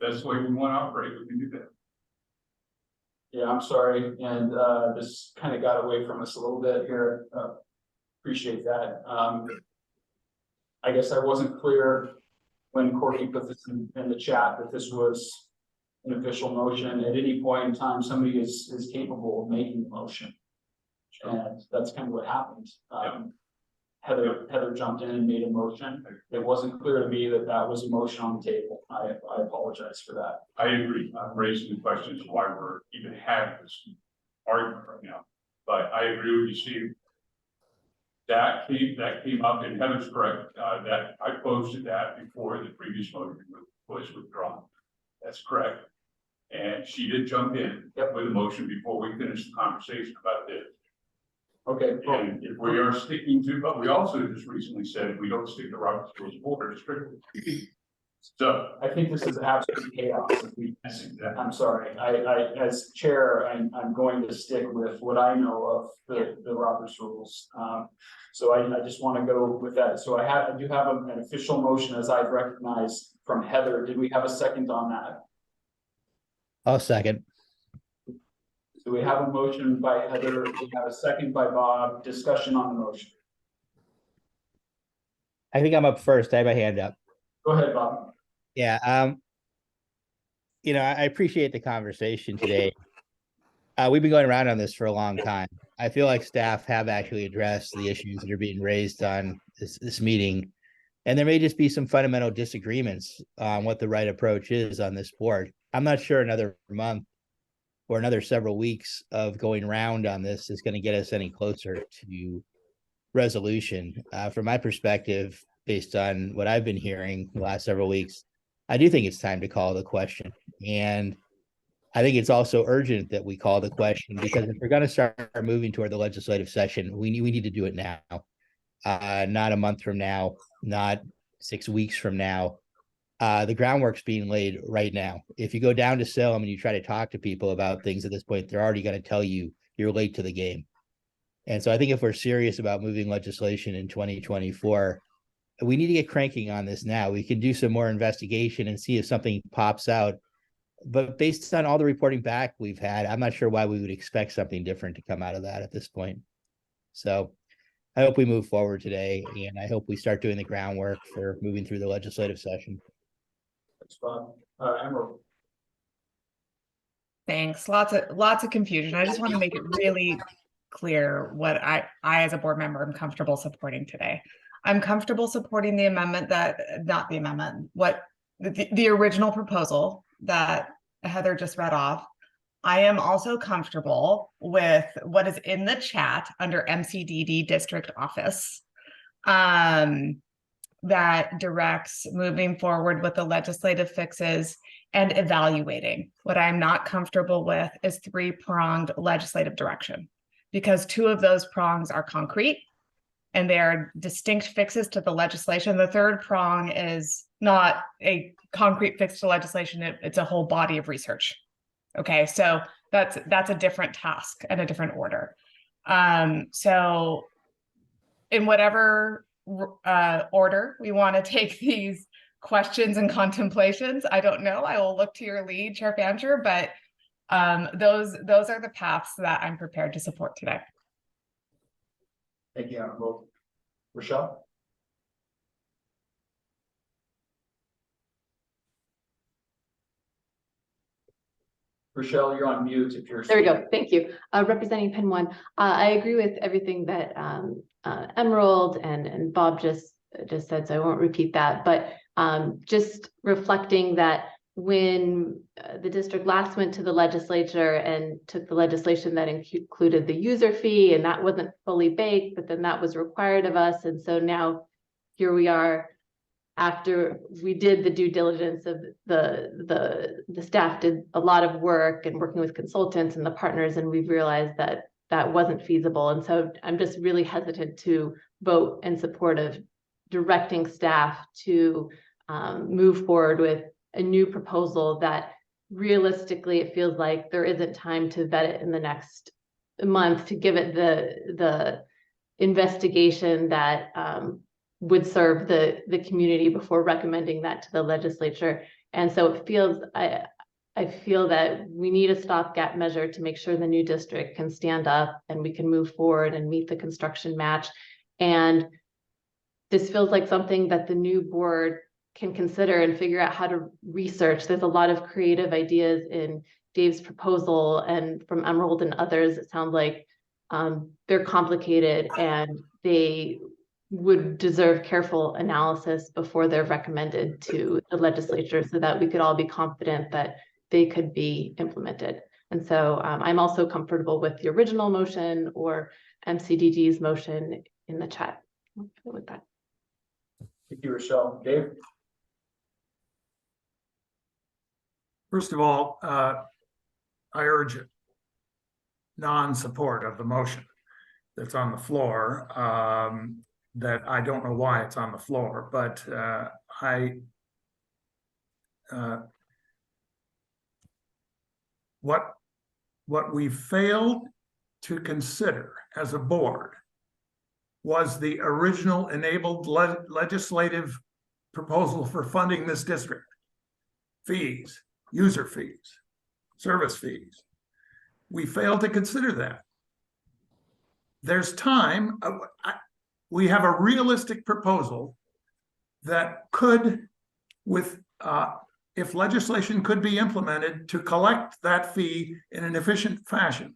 That's the way we want to operate. We can do that. Yeah, I'm sorry. And this kind of got away from us a little bit here. Appreciate that. I guess I wasn't clear when Courtney put this in the chat that this was an official motion. At any point in time, somebody is capable of making a motion. And that's kind of what happened. Heather jumped in and made a motion. It wasn't clear to me that was a motion on the table. I apologize for that. I agree. I'm raising the questions of why we're even having this argument right now. But I agree with you, Steve. That came up, and Heather's correct. That I posted that before the previous motion was withdrawn. That's correct. And she did jump in with a motion before we finished the conversation about this. Okay, And if we are sticking to, but we also just recently said we don't stick to Robert's Rules of Order strictly. So I think this is absolute chaos. I'm sorry, as chair, I'm going to stick with what I know of the Robert's rules. So I just want to go with that. So I do have an official motion, as I've recognized, from Heather. Did we have a second on that? I'll second. So we have a motion by Heather, we have a second by Bob. Discussion on the motion. I think I'm up first. I have my hand up. Go ahead, Bob. Yeah. I appreciate the conversation today. We've been going around on this for a long time. I feel like staff have actually addressed the issues that are being raised on this meeting. And there may just be some fundamental disagreements on what the right approach is on this board. I'm not sure another month or another several weeks of going round on this is going to get us any closer to resolution. From my perspective, based on what I've been hearing the last several weeks, I do think it's time to call the question. And I think it's also urgent that we call the question, because if we're going to start moving toward the legislative session, we need to do it now, not a month from now, not 6 weeks from now. The groundwork's being laid right now. If you go down to Salem and you try to talk to people about things at this point, they're already going to tell you you're late to the game. And so I think if we're serious about moving legislation in 2024, we need to get cranking on this now. We can do some more investigation and see if something pops out. But based on all the reporting back we've had, I'm not sure why we would expect something different to come out of that at this point. So I hope we move forward today, and I hope we start doing the groundwork for moving through the legislative session. Thanks, Bob. Emerald. Thanks. Lots of confusion. I just want to make it really clear what I as a board member am comfortable supporting today. I'm comfortable supporting the amendment not the amendment, what the original proposal that Heather just read off. I am also comfortable with what is in the chat under MCDD district office that directs moving forward with the legislative fixes and evaluating. What I'm not comfortable with is three-pronged legislative direction, because two of those prongs are concrete and they are distinct fixes to the legislation. The third prong is not a concrete fix to legislation. It's a whole body of research. Okay, so that's a different task and a different order. So in whatever order we want to take these questions and contemplations, I don't know. I will look to your lead, Chair Fancher, but those are the paths that I'm prepared to support today. Thank you, Emerald. Rochelle? Rochelle, you're on mute if you're. There we go. Thank you. Representing Pen 1, I agree with everything that Emerald and Bob just said, so I won't repeat that. But just reflecting that when the district last went to the legislature and took the legislation that included the user fee, and that wasn't fully baked, but then that was required of us. And so now here we are, after we did the due diligence of the staff did a lot of work and working with consultants and the partners, and we've realized that that wasn't feasible. And so I'm just really hesitant to vote in support of directing staff to move forward with a new proposal that realistically it feels like there isn't time to vet it in the next month, to give it the investigation that would serve the community before recommending that to the legislature. And so it feels, I feel that we need a stopgap measure to make sure the new district can stand up and we can move forward and meet the construction match. And this feels like something that the new board can consider and figure out how to research. There's a lot of creative ideas in Dave's proposal, and from Emerald and others, it sounds like they're complicated and they would deserve careful analysis before they're recommended to the legislature, so that we could all be confident that they could be implemented. And so I'm also comfortable with the original motion or MCDD's motion in the chat with that. Thank you, Rochelle. Dave? First of all, I urge non-support of the motion that's on the floor. That I don't know why it's on the floor, but what we failed to consider as a board was the original enabled legislative proposal for funding this district. Fees, user fees, service fees. We failed to consider that. There's time. We have a realistic proposal that could, if legislation could be implemented to collect that fee in an efficient fashion.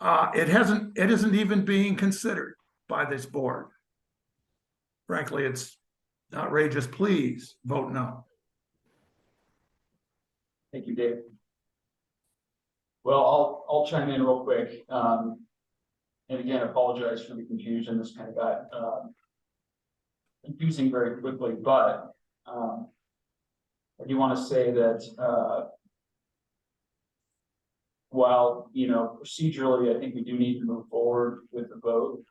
It isn't even being considered by this board. Frankly, it's outrageous. Please vote no. Thank you, Dave. Well, I'll chime in real quick. And again, apologize for the confusion. This kind of got confusing very quickly, but I do want to say that while, you know, procedurally, I think we do need to move forward with the vote.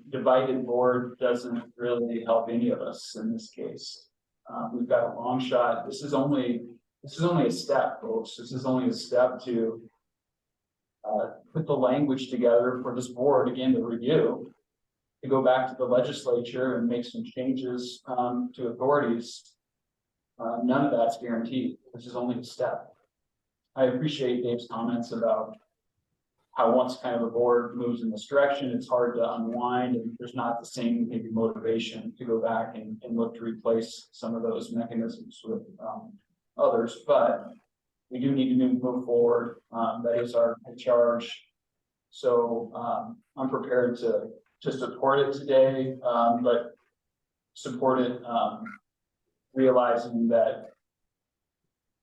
Divided board doesn't really help any of us in this case. We've got a long shot. This is only a step, folks. This is only a step to put the language together for this board again to review, to go back to the legislature and make some changes to authorities. None of that's guaranteed. This is only a step. I appreciate Dave's comments about how once kind of a board moves in this direction, it's hard to unwind, and there's not the same maybe motivation to go back and look to replace some of those mechanisms with others. But we do need to move forward. That is our charge. So I'm prepared to support it today, but support it realizing that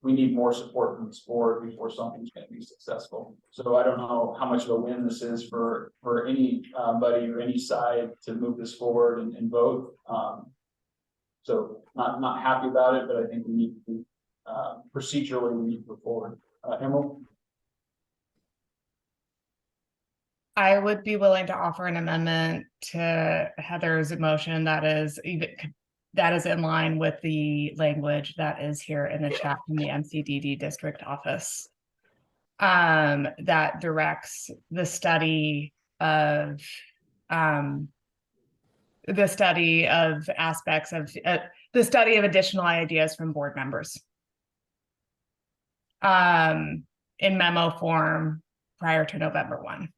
we need more support from this board before something's going to be successful. So I don't know how much of a win this is for anybody or any side to move this forward and vote. So not happy about it, but I think we need to procedurally we need to move forward. Emerald? I would be willing to offer an amendment to Heather's motion that is in line with the language that is here in the chat from the MCDD district office. That directs the study of aspects of the study of additional ideas from board members. In memo form prior to November 1.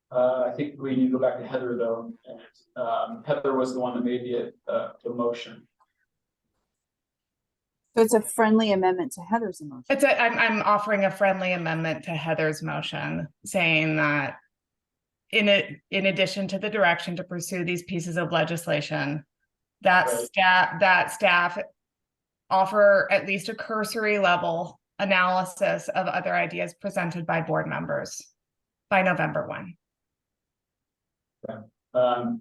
I think we need to go back to Heather though. And, Heather was the one that made the motion. So it's a friendly amendment to Heather's motion. I'm offering a friendly amendment to Heather's motion, saying that in addition to the direction to pursue these pieces of legislation, that staff offer at least a cursory level analysis of other ideas presented by board members by November 1. Okay.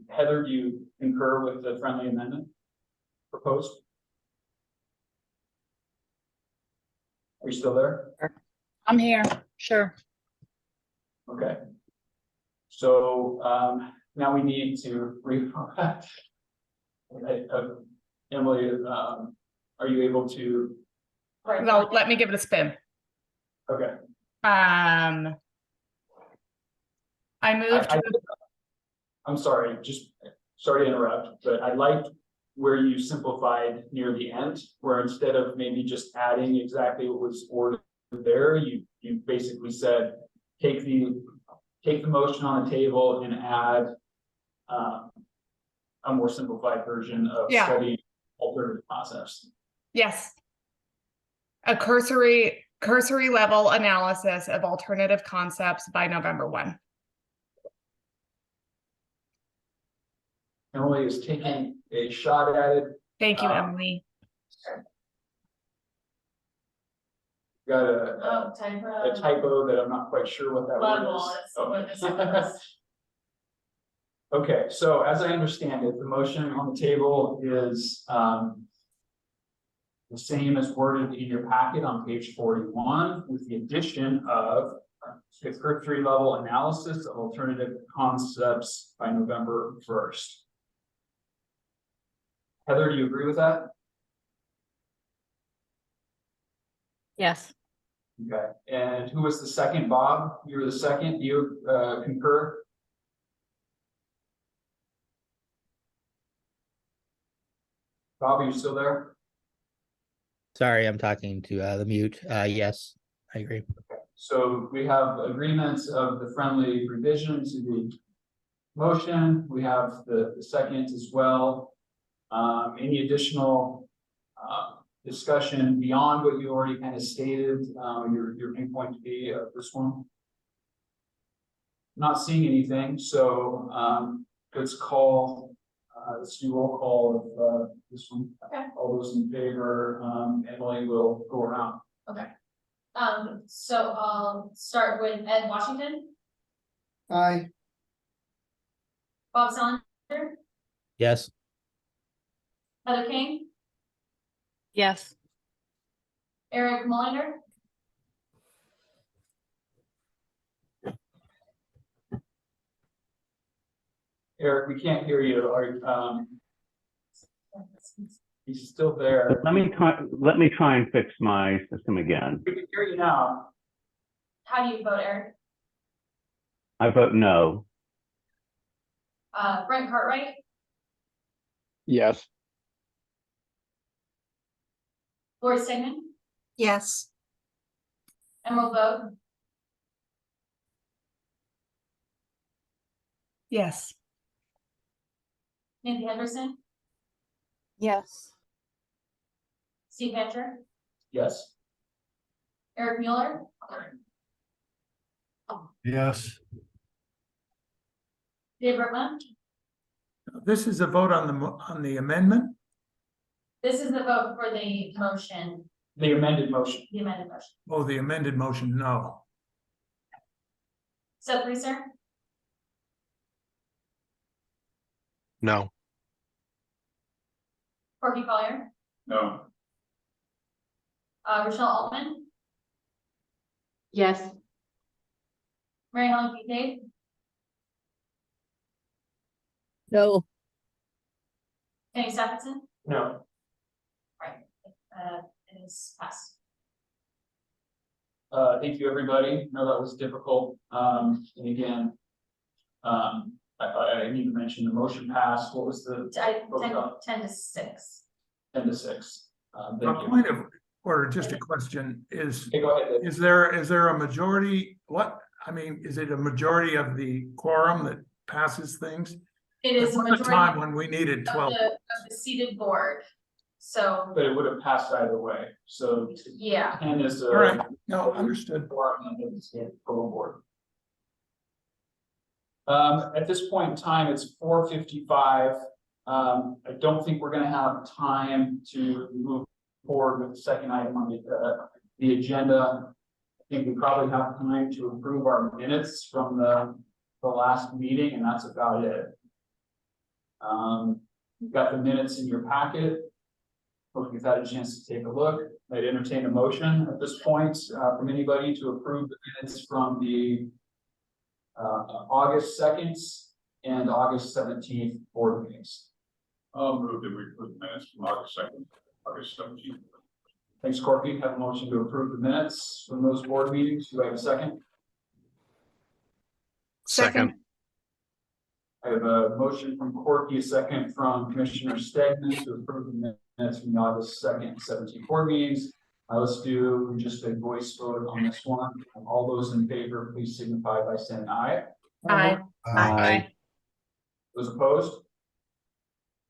Heather, do you concur with the friendly amendment proposed? Are you still there? I'm here. Sure. Okay. So now we need to Emily, are you able to? Well, let me give it a spin. Okay. I moved. I'm sorry, just sorry to interrupt, but I liked where you simplified near the end, where instead of maybe just adding exactly what was ordered there, you basically said, take the motion on the table and add a more simplified version of studying alternative concepts. Yes. A cursory level analysis of alternative concepts by November 1. Emily is taking a shot at it. Thank you, Emily. Got a typo that I'm not quite sure what that word is. Okay, so as I understand it, the motion on the table is The same as worded in your packet on page 41 with the addition of a cursory level analysis of alternative concepts by November 1st. Heather, do you agree with that? Yes. Okay, and who was the second? Bob, you were the second. Do you concur? Bob, are you still there? Sorry, I'm talking to the mute. Yes, I agree. So we have agreements of the friendly revision to the motion. We have the second as well. Any additional discussion beyond what you already kind of stated, your main point to be of this one? Not seeing anything, so let's call, let's do roll call of this one. Okay. All those in favor, Emily will go around. Okay. So I'll start with Ed Washington, Aye. Bob Salinger, Yes. Heather King, Yes. Eric Mulliner, Eric, we can't hear you. Are he's still there? Let me try and fix my system again. We can hear you now. how do you vote, Eric? I vote no. Brent Cartwright, Yes. Lori Stegman, Yes. Emerald Vogt, Yes. Nancy Henderson, Yes. Steve Hatcher, Yes. Eric Mueller, Yes. Dave Rutland. This is a vote on the amendment. This is the vote for the motion, The amended motion. the amended motion. Oh, the amended motion, no. Seth Reeser, No. Corky Collier, No. Rochelle Altman, Yes. Mary Helen Kincaid, No. Kenny Stephenson. No. Right, it is passed. Thank you, everybody. I know that was difficult. And again, I need to mention the motion passed. What was the vote on? 10 to 6. 10 to 6. A Thank you. point of order, just a question, is Okay, go ahead. is there a majority, is it a majority of the quorum that passes things? It is a There was a majority time when we needed of 12. the seated board. So, But it would have passed either way. So yeah, 10 is a. All right, no, understood. And it's a total board. At this point in time, it's 4:55. I don't think we're gonna have time to move forward with the second item on the agenda. I think we probably have time to approve our minutes from the last meeting, and that's about it. You've got the minutes in your packet. Hope you've had a chance to take a look. I'd entertain a motion at this point from anybody to approve the minutes from the August 2nd and August 17th board meetings. I'll move that we approve the minutes from August 2nd, August 17th. Thanks, Corky. Have a motion to approve the minutes from those board meetings. Do I have a second? Second. I have a motion from Corky, a second from Commissioner Stegman to approve the minutes from the August 2nd, 17th board meetings. Let's do just a voice vote on this one. All those in favor, please signify by saying aye. Aye. Aye. Those opposed?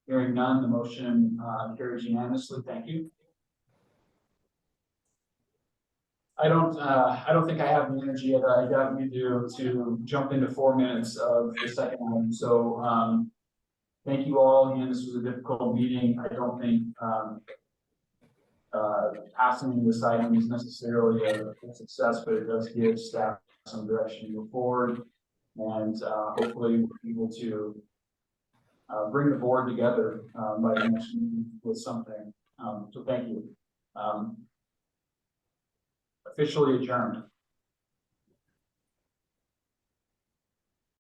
Hearing none, the motion carries unanimously. Thank you. I don't think I have the energy that I definitely do to jump into 4 minutes of the second one. So thank you all. Again, this was a difficult meeting. I don't think passing this item is necessarily a success, but it does give staff some direction to move forward. And hopefully we'll be able to bring the board together by the next meeting with something. So thank you. Officially adjourned.